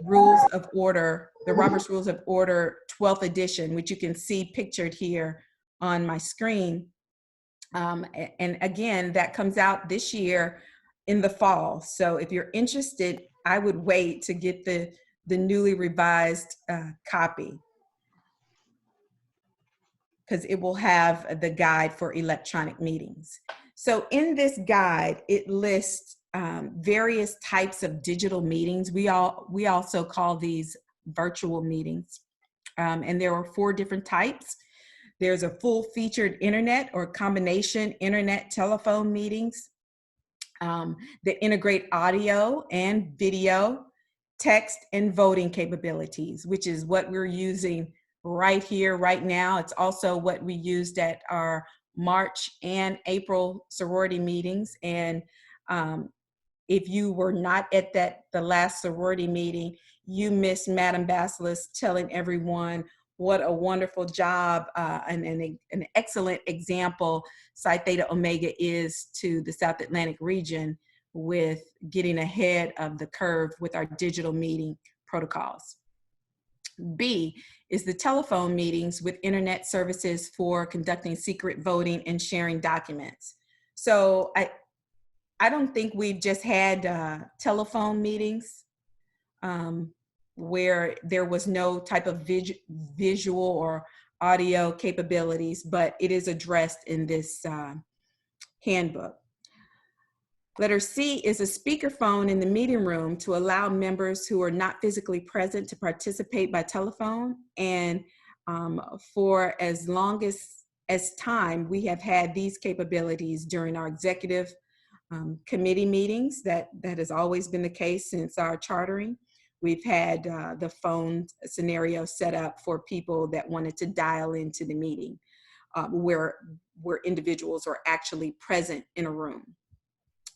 Rules of Order, the Robert's Rules of Order 12th edition, which you can see pictured here on my screen. And again, that comes out this year in the fall. So if you're interested, I would wait to get the newly revised copy, because it will have the guide for electronic meetings. So in this guide, it lists various types of digital meetings. We also call these virtual meetings. And there are 4 different types. There's a full featured internet or combination internet telephone meetings that integrate audio and video, text, and voting capabilities, which is what we're using right here, right now. It's also what we used at our March and April sorority meetings. And if you were not at the last sorority meeting, you missed Madam Basilisk telling everyone what a wonderful job and an excellent example Psi Theta Omega is to the South Atlantic region with getting ahead of the curve with our digital meeting protocols. B is the telephone meetings with internet services for conducting secret voting and sharing documents. So I don't think we've just had telephone meetings where there was no type of visual or audio capabilities, but it is addressed in this handbook. Letter C is a speakerphone in the meeting room to allow members who are not physically present to participate by telephone. And for as long as time, we have had these capabilities during our executive committee meetings. That has always been the case since our chartering. We've had the phone scenario set up for people that wanted to dial into the meeting, where individuals are actually present in a room.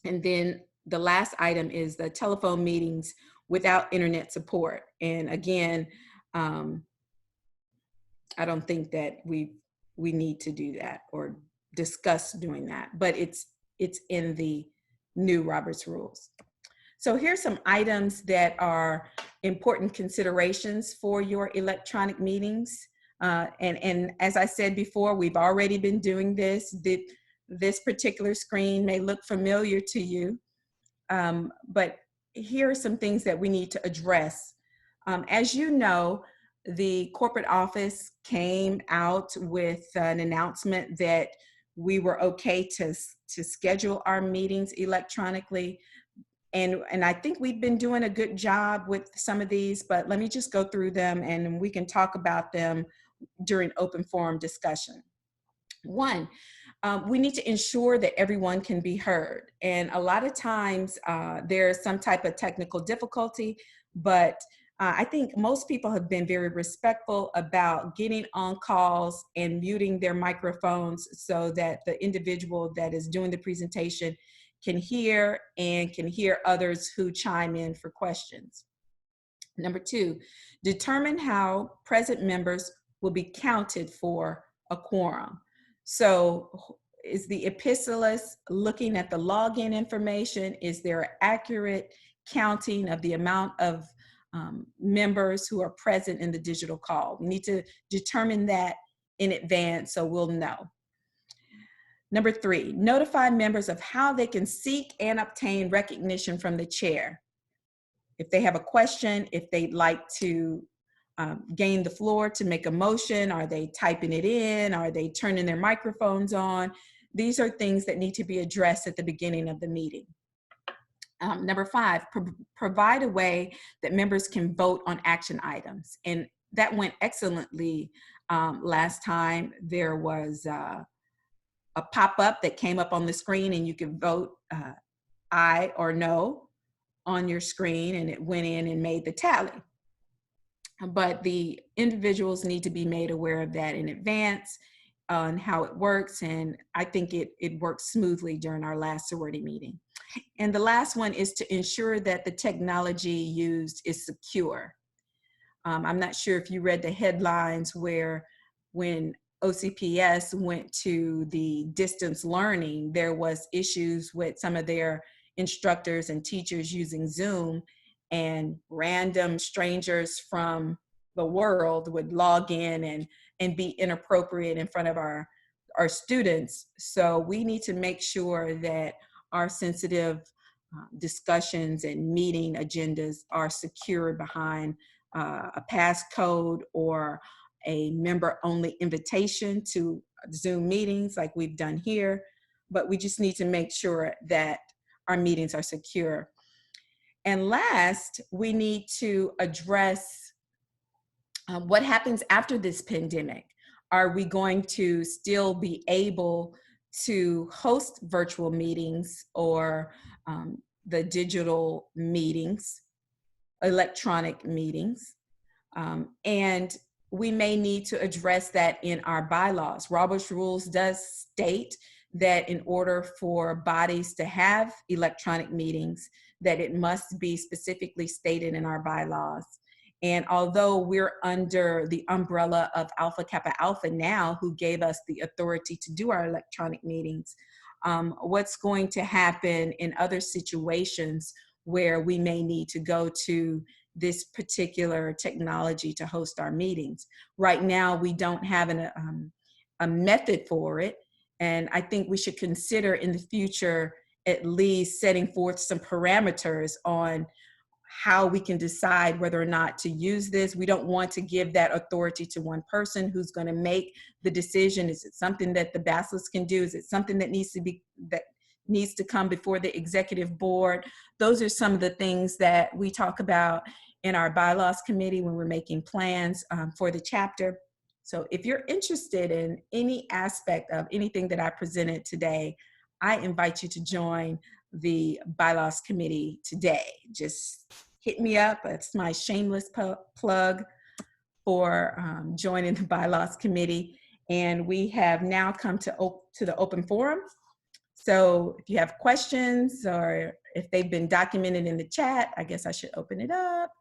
And then the last item is the telephone meetings without internet support. And again, I don't think that we need to do that or discuss doing that, but it's in the new Roberts Rules. So here's some items that are important considerations for your electronic meetings. And as I said before, we've already been doing this. This particular screen may look familiar to you, but here are some things that we need to address. As you know, the corporate office came out with an announcement that we were okay to schedule our meetings electronically. And I think we've been doing a good job with some of these, but let me just go through them and we can talk about them during open forum discussion. One, we need to ensure that everyone can be heard. And a lot of times there's some type of technical difficulty, but I think most people have been very respectful about getting on calls and muting their microphones so that the individual that is doing the presentation can hear and can hear others who chime in for questions. Number two, determine how present members will be counted for a quorum. So is the epistolist looking at the login information? Is there an accurate counting of the amount of members who are present in the digital call? We need to determine that in advance so we'll know. Number three, notify members of how they can seek and obtain recognition from the chair. If they have a question, if they'd like to gain the floor to make a motion, are they typing it in? Are they turning their microphones on? These are things that need to be addressed at the beginning of the meeting. Number five, provide a way that members can vote on action items. And that went excellently last time. There was a pop-up that came up on the screen and you could vote aye or no on your screen, and it went in and made the tally. But the individuals need to be made aware of that in advance on how it works, and I think it worked smoothly during our last sorority meeting. And the last one is to ensure that the technology used is secure. I'm not sure if you read the headlines where when OCPS went to the distance learning, there was issues with some of their instructors and teachers using Zoom, and random strangers from the world would log in and be inappropriate in front of our students. So we need to make sure that our sensitive discussions and meeting agendas are secured behind a passcode or a member-only invitation to Zoom meetings like we've done here. But we just need to make sure that our meetings are secure. And last, we need to address what happens after this pandemic. Are we going to still be able to host virtual meetings or the digital meetings, electronic meetings? And we may need to address that in our bylaws. Robert's Rules does state that in order for bodies to have electronic meetings, that it must be specifically stated in our bylaws. And although we're under the umbrella of Alpha Kappa Alpha now, who gave us the authority to do our electronic meetings, what's going to happen in other situations where we may need to go to this particular technology to host our meetings? Right now, we don't have a method for it. And I think we should consider in the future at least setting forth some parameters on how we can decide whether or not to use this. We don't want to give that authority to one person who's going to make the decision. Is it something that the bachelors can do? Is it something that needs to come before the executive board? Those are some of the things that we talk about in our bylaws committee when we're making plans for the chapter. So if you're interested in any aspect of anything that I presented today, I invite you to join the bylaws committee today. Just hit me up. It's my shameless plug for joining the bylaws committee. And we have now come to the open forum. So if you have questions or if they've been documented in the chat, I guess I should open it up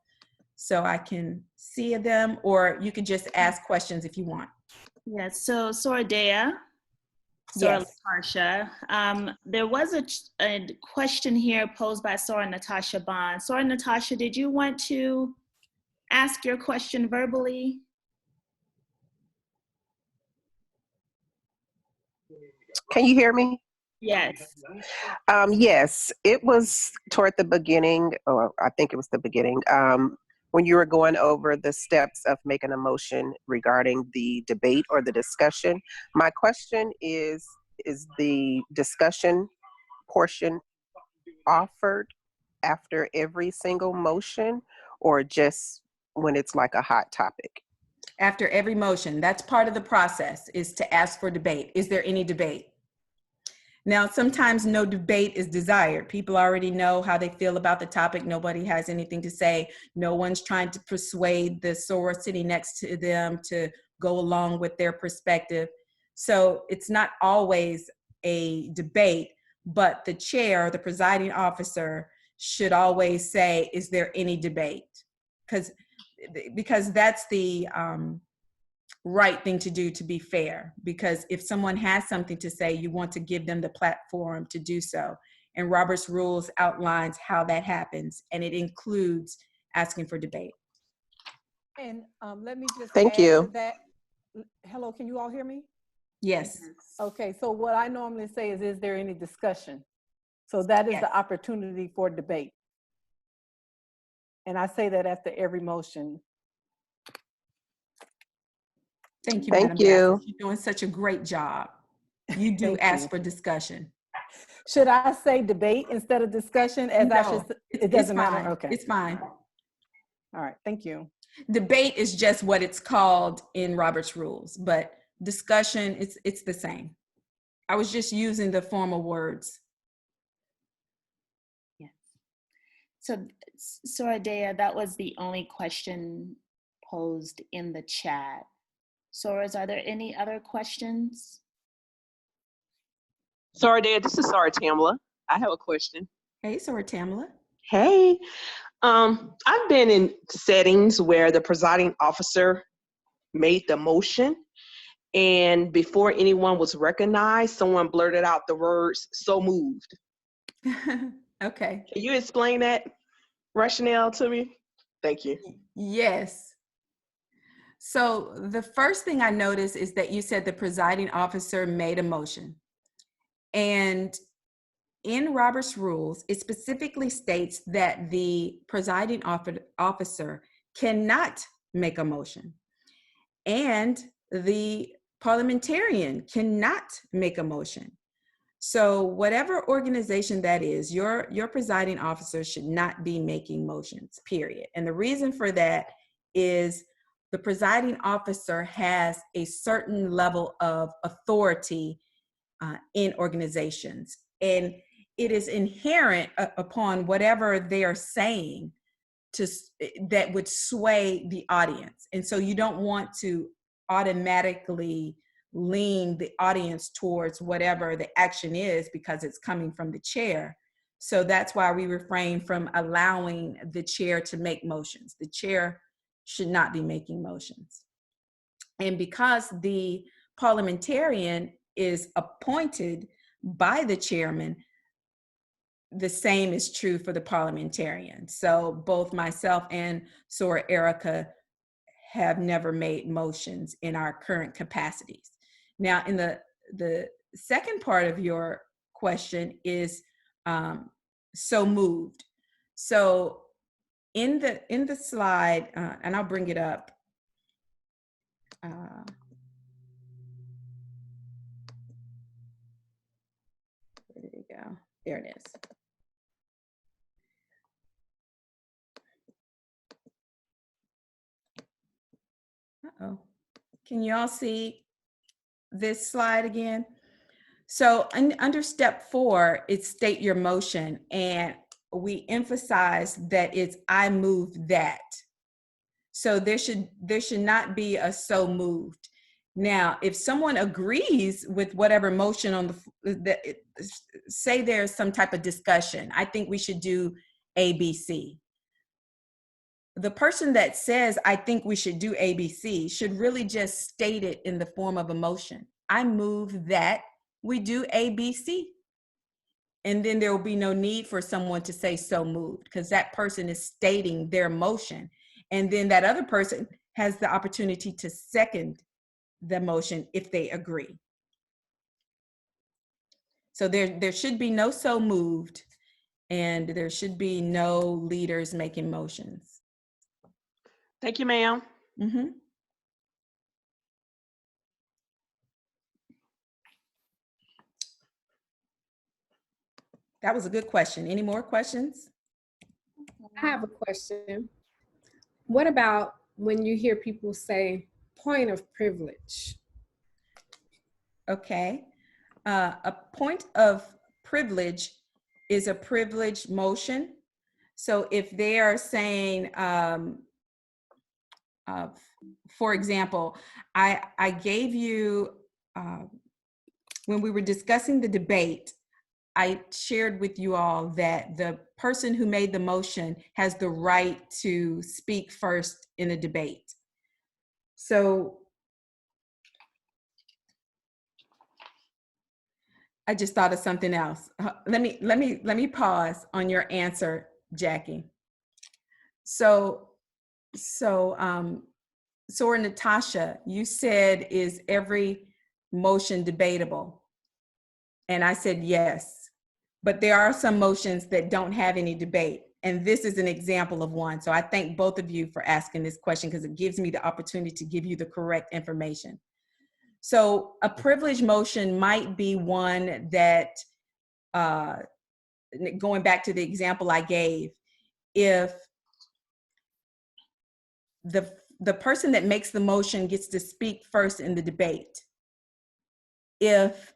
so I can see them, or you could just ask questions if you want. Yes, so Soradea. Yes. Natasha. There was a question here posed by Sora Natasha Bond. Sora Natasha, did you want to ask your question verbally? Can you hear me? Yes. Yes, it was toward the beginning, or I think it was the beginning, when you were going over the steps of making a motion regarding the debate or the discussion. My question is the discussion portion offered after every single motion, or just when it's like a hot topic? After every motion. That's part of the process, is to ask for debate. Is there any debate? Now, sometimes no debate is desired. People already know how they feel about the topic. Nobody has anything to say. No one's trying to persuade the soror sitting next to them to go along with their perspective. So it's not always a debate, but the chair, the presiding officer, should always say, is there any debate? Because that's the right thing to do, to be fair, because if someone has something to say, you want to give them the platform to do so. And Robert's rules outlines how that happens, and it includes asking for debate. And let me just Thank add you. to that. Hello, can you all hear me? Yes. Okay, so what I normally say is there any discussion? So that is Yes. the opportunity for debate. And I say that after every motion. Thank you, Thank Madam you. Bassett. You're doing such a great job. You do Thank ask you. for discussion. Should I say debate instead of discussion? As I should, it doesn't matter. Fine. Okay. It's fine. All right. Thank you. Debate is just what it's called in Robert's rules, but discussion, it's the same. I was just using the formal words. Yes. So Soradea, that was the only question posed in the chat. Soras, are there any other questions? Sorry, Dad, this is Sorry Tamla. I have a question. Hey, Soror Tamala. Hey, I've been in settings where the presiding officer made the motion, and before anyone was recognized, someone blurted out the words, "so moved." Okay. Can you explain that rationale to me? Thank you. Yes. So the first thing I noticed is that you said the presiding officer made a motion. And in Robert's rules, it specifically states that the presiding officer cannot make a motion, and the parliamentarian cannot make a motion. So whatever organization that is, your presiding officer should not be making motions, period. And the reason for that is the presiding officer has a certain level of authority in organizations. And it is inherent upon whatever they are saying that would sway the audience. And so you don't want to automatically lean the audience towards whatever the action is because it's coming from the chair. So that's why we refrain from allowing the chair to make motions. The chair should not be making motions. And because the parliamentarian is appointed by the chairman, the same is true for the parliamentarian. So both myself and Sora Erica have never made motions in our current capacities. Now, in the second part of your question is so moved. So in the slide, and I'll bring it up. Where did it go? There it is. Uh-oh. Can you all see this slide again? So under step 4, it's state your motion, and we emphasize that it's I move that. So there should not be a so moved. Now, if someone agrees with whatever motion on say there's some type of discussion, I think we should do A, B, C. The person that says, I think we should do A, B, C should really just state it in the form of a motion. I move that we do A, B, C. And then there will be no need for someone to say so moved, because that person is stating their motion. And then that other person has the opportunity to second the motion if they agree. So there should be no so moved, and there should be no leaders making motions. Thank you, ma'am. Mm-hmm. That was a good question. Any more questions? I have a question. What about when you hear people say point of privilege? Okay. A point of privilege is a privileged motion. So if they are saying, for example, I gave you, when we were discussing the debate, I shared with you all that the person who made the motion has the right to speak first in a debate. So I just thought of something else. Let me pause on your answer, Jackie. So Natasha, you said, is every motion debatable? And I said yes. But there are some motions that don't have any debate. And this is an example of one. So I thank both of you for asking this question, because it gives me the opportunity to give you the correct information. So a privilege motion might be one that, going back to the example I gave, if the person that makes the motion gets to speak first in the debate, if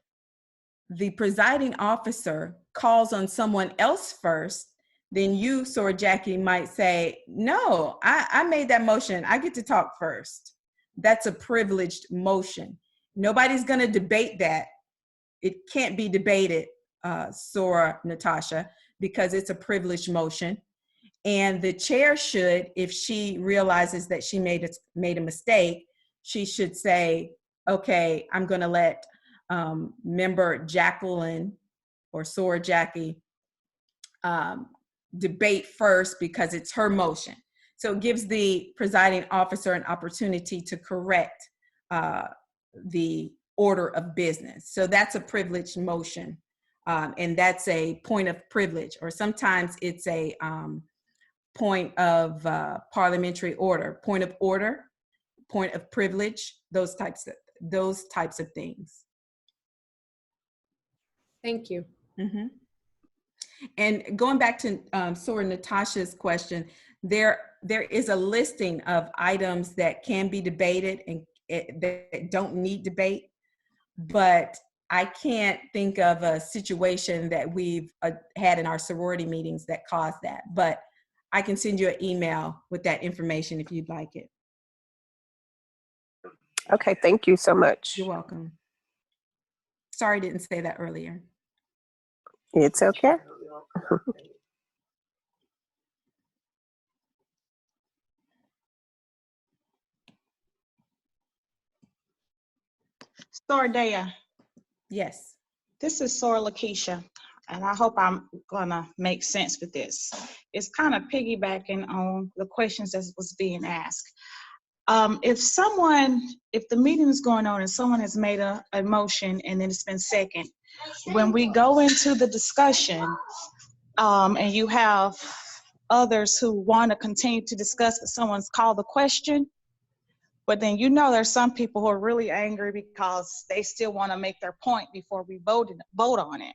the presiding officer calls on someone else first, then you, Sora Jackie, might say, no, I made that motion. I get to talk first. That's a privileged motion. Nobody's going to debate that. It can't be debated, Sora Natasha, because it's a privileged motion. And the chair should, if she realizes that she made a mistake, she should say, okay, I'm going to let member Jacqueline or Sora Jackie debate first because it's her motion. So it gives the presiding officer an opportunity to correct the order of business. So that's a privileged motion, and that's a point of privilege, or sometimes it's a point of parliamentary order, point of privilege, those types of things. Thank you. Mm-hmm. And going back to Sora Natasha's question, there is a listing of items that can be debated and that don't need debate, but I can't think of a situation that we've had in our sorority meetings that caused that, but I can send you an email with that information if you'd like it. Okay, thank you so much. You're welcome. Sorry I didn't say that earlier. It's okay. Sordaya, Yes. this is Sora Lakeisha, and I hope I'm gonna make sense with this. It's kind of piggybacking on the questions that was being asked. if the meeting is going on and someone has made a motion and then it's been second, when we go into the discussion, and you have others who want to continue to discuss, but someone's called the question, but then there's some people who are really angry because they still want to make their point before we vote on it.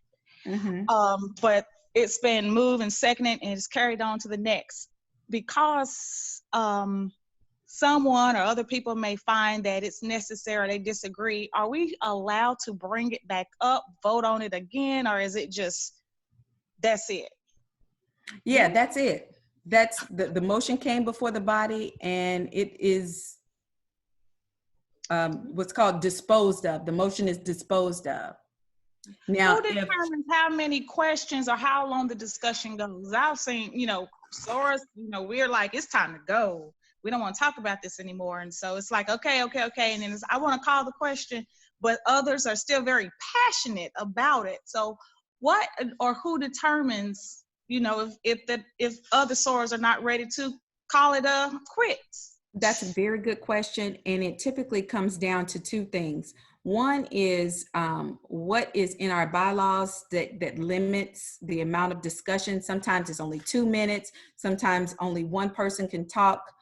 But it's been moved and seconded and it's carried on to the next because someone or other people may find that it's necessary, they disagree. Are we allowed to bring it back up, vote on it again, or is it just, that's it? Yeah, that's it. That's the motion came before the body and it is what's called disposed of. The motion is disposed of. Now, who determines how many questions or how long the discussion goes? I've seen, source, we're like, it's time to go. We don't want to talk about this anymore. And so it's like, okay. And then I want to call the question, but others are still very passionate about it. So what, or who determines, if other sources are not ready to call it quits? That's a very good question. And it typically comes down to two things. One is what is in our bylaws that limits the amount of discussion. Sometimes it's only 2 minutes. Sometimes only one person can talk.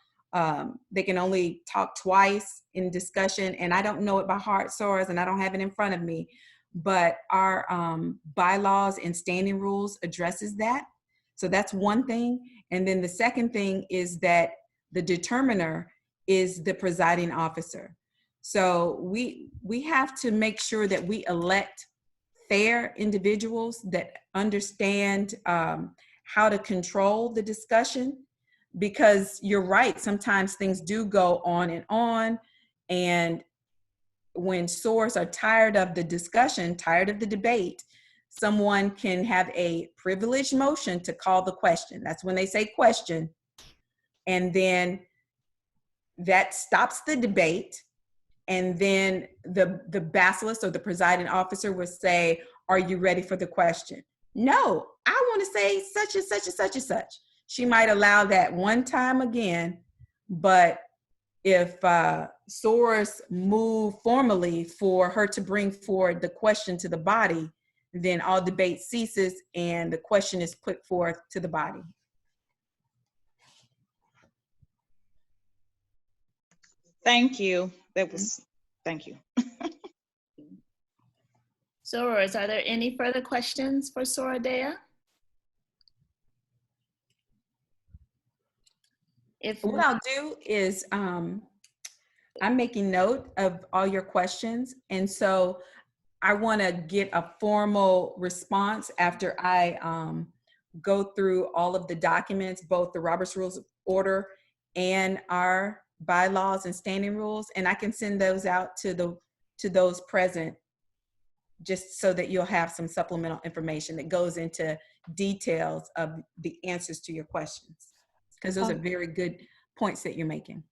They can only talk twice in discussion. And I don't know it by heart, Soros, and I don't have it in front of me. But our bylaws and standing rules addresses that. So that's one thing. And then the second thing is that the determiner is the presiding officer. So we have to make sure that we elect fair individuals that understand how to control the discussion, because you're right, sometimes things do go on, and when sources are tired of the discussion, tired of the debate, someone can have a privileged motion to call the question. That's when they say question, and then that stops the debate. And then the basilisk or the presiding officer would say, are you ready for the question? No, I want to say such and such and such and such. She might allow that one time again, but if sources move formally for her to bring forward the question to the body, then all debate ceases and the question is put forth to the body. Thank you. Thank you. Soros, are there any further questions for Sorodea? What I'll do is I'm making note of all your questions. And so I want to get a formal response after I go through all of the documents, both the Robert's Rules of Order and our bylaws and standing rules. And I can send those out to those present, just so that you'll have some supplemental information that goes into details of the answers to your questions. Because those are very good points that you're making.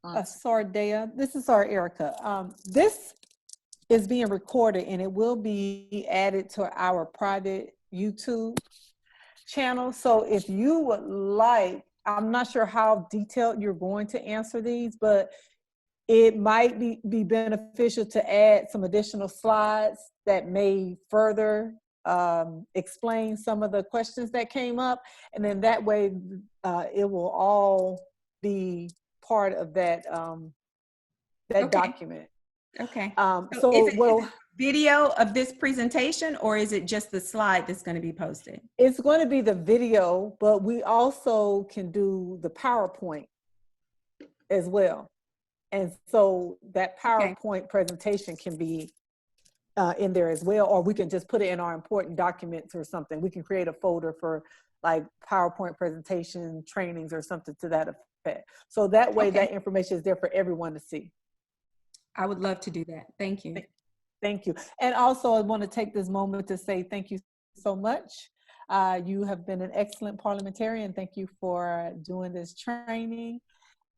Sardea, this is our Erica. This is being recorded and it will be added to our private YouTube channel. So if you would like, I'm not sure how detailed you're going to answer these, but it might be beneficial to add some additional slides that may further explain some of the questions that came up. And then that way it will all be part of that, that document. Okay. So is it video of this presentation, or is it just the slide that's going to be posted? It's going to be the video, but we also can do the PowerPoint as well. And so that PowerPoint presentation can be in there as well, or we can just put it in our important documents or something. We can create a folder for like PowerPoint presentation trainings or something to that effect. So that way that information is there for everyone to see. I would love to do that. Thank you. Thank you. And also I want to take this moment to say thank you so much. You have been an excellent parliamentarian. Thank you for doing this training.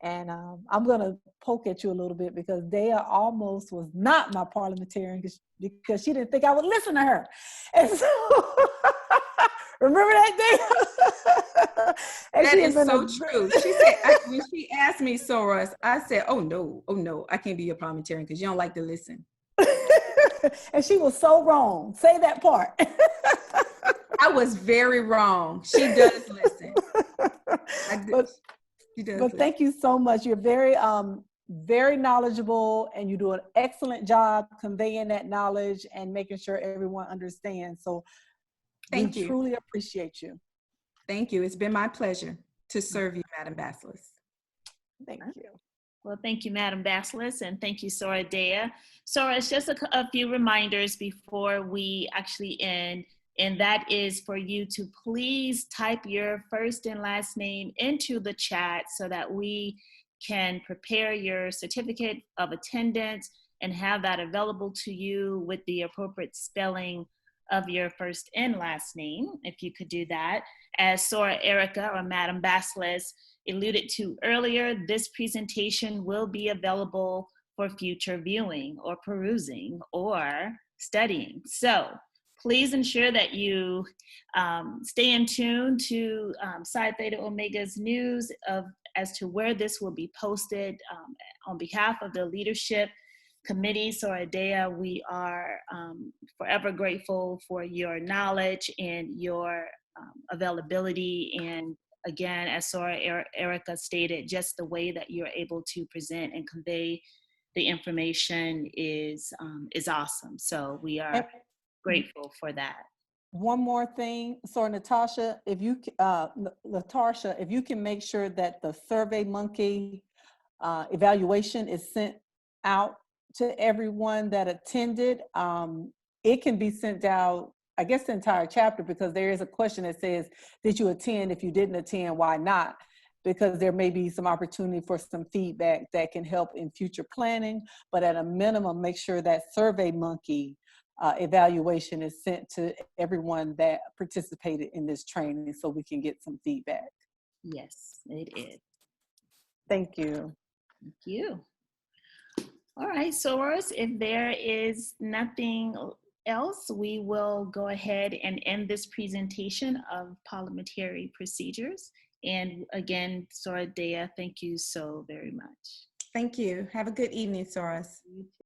And I'm going to poke at you a little bit because Dea almost was not my parliamentarian because she didn't think I would listen to her. And so, remember that, Dea? And That she has is been so a- true. She said, when she asked me, Soros, I said, oh no, I can't be your parliamentarian because you don't like to listen. and she was so wrong. Say that part. I was very wrong. She does listen. She does But listen. thank you so much. You're very knowledgeable, and you do an excellent job conveying that knowledge and making sure everyone understands. So Thank we you. truly appreciate you. Thank you. It's been my pleasure to serve you, Madam Basilis. Thank you. Well, thank you, Madam Basilis, and thank you, Soradea. Sora, it's just a few reminders before we actually end, and that is for you to please type your first and last name into the chat so that we can prepare your certificate of attendance and have that available to you with the appropriate spelling of your first and last name, if you could do that. As Sora Erica or Madam Basilis alluded to earlier, this presentation will be available for future viewing or perusing or studying. So please ensure that you stay in tune to Psi Theta Omega's news as to where this will be posted. On behalf of the leadership committee, Soradea, we are forever grateful for your knowledge and your availability. And again, as Sora Erica stated, just the way that you're able to present and convey the information is awesome. So we are grateful for that. One more thing, so Natasha, if you, Latasha, if you can make sure that the SurveyMonkey evaluation is sent out to everyone that attended. It can be sent out, I guess, the entire chapter, because there is a question that says, did you attend? If you didn't attend, why not? Because there may be some opportunity for some feedback that can help in future planning, but at a minimum, make sure that SurveyMonkey evaluation is sent to everyone that participated in this training so we can get some feedback. Yes, it is. Thank you. Thank you. All right, Soros, if there is nothing else, we will go ahead and end this presentation of parliamentary procedures. And again, Soradea, thank you so very much. Thank you. Have a good evening, Soros. You too.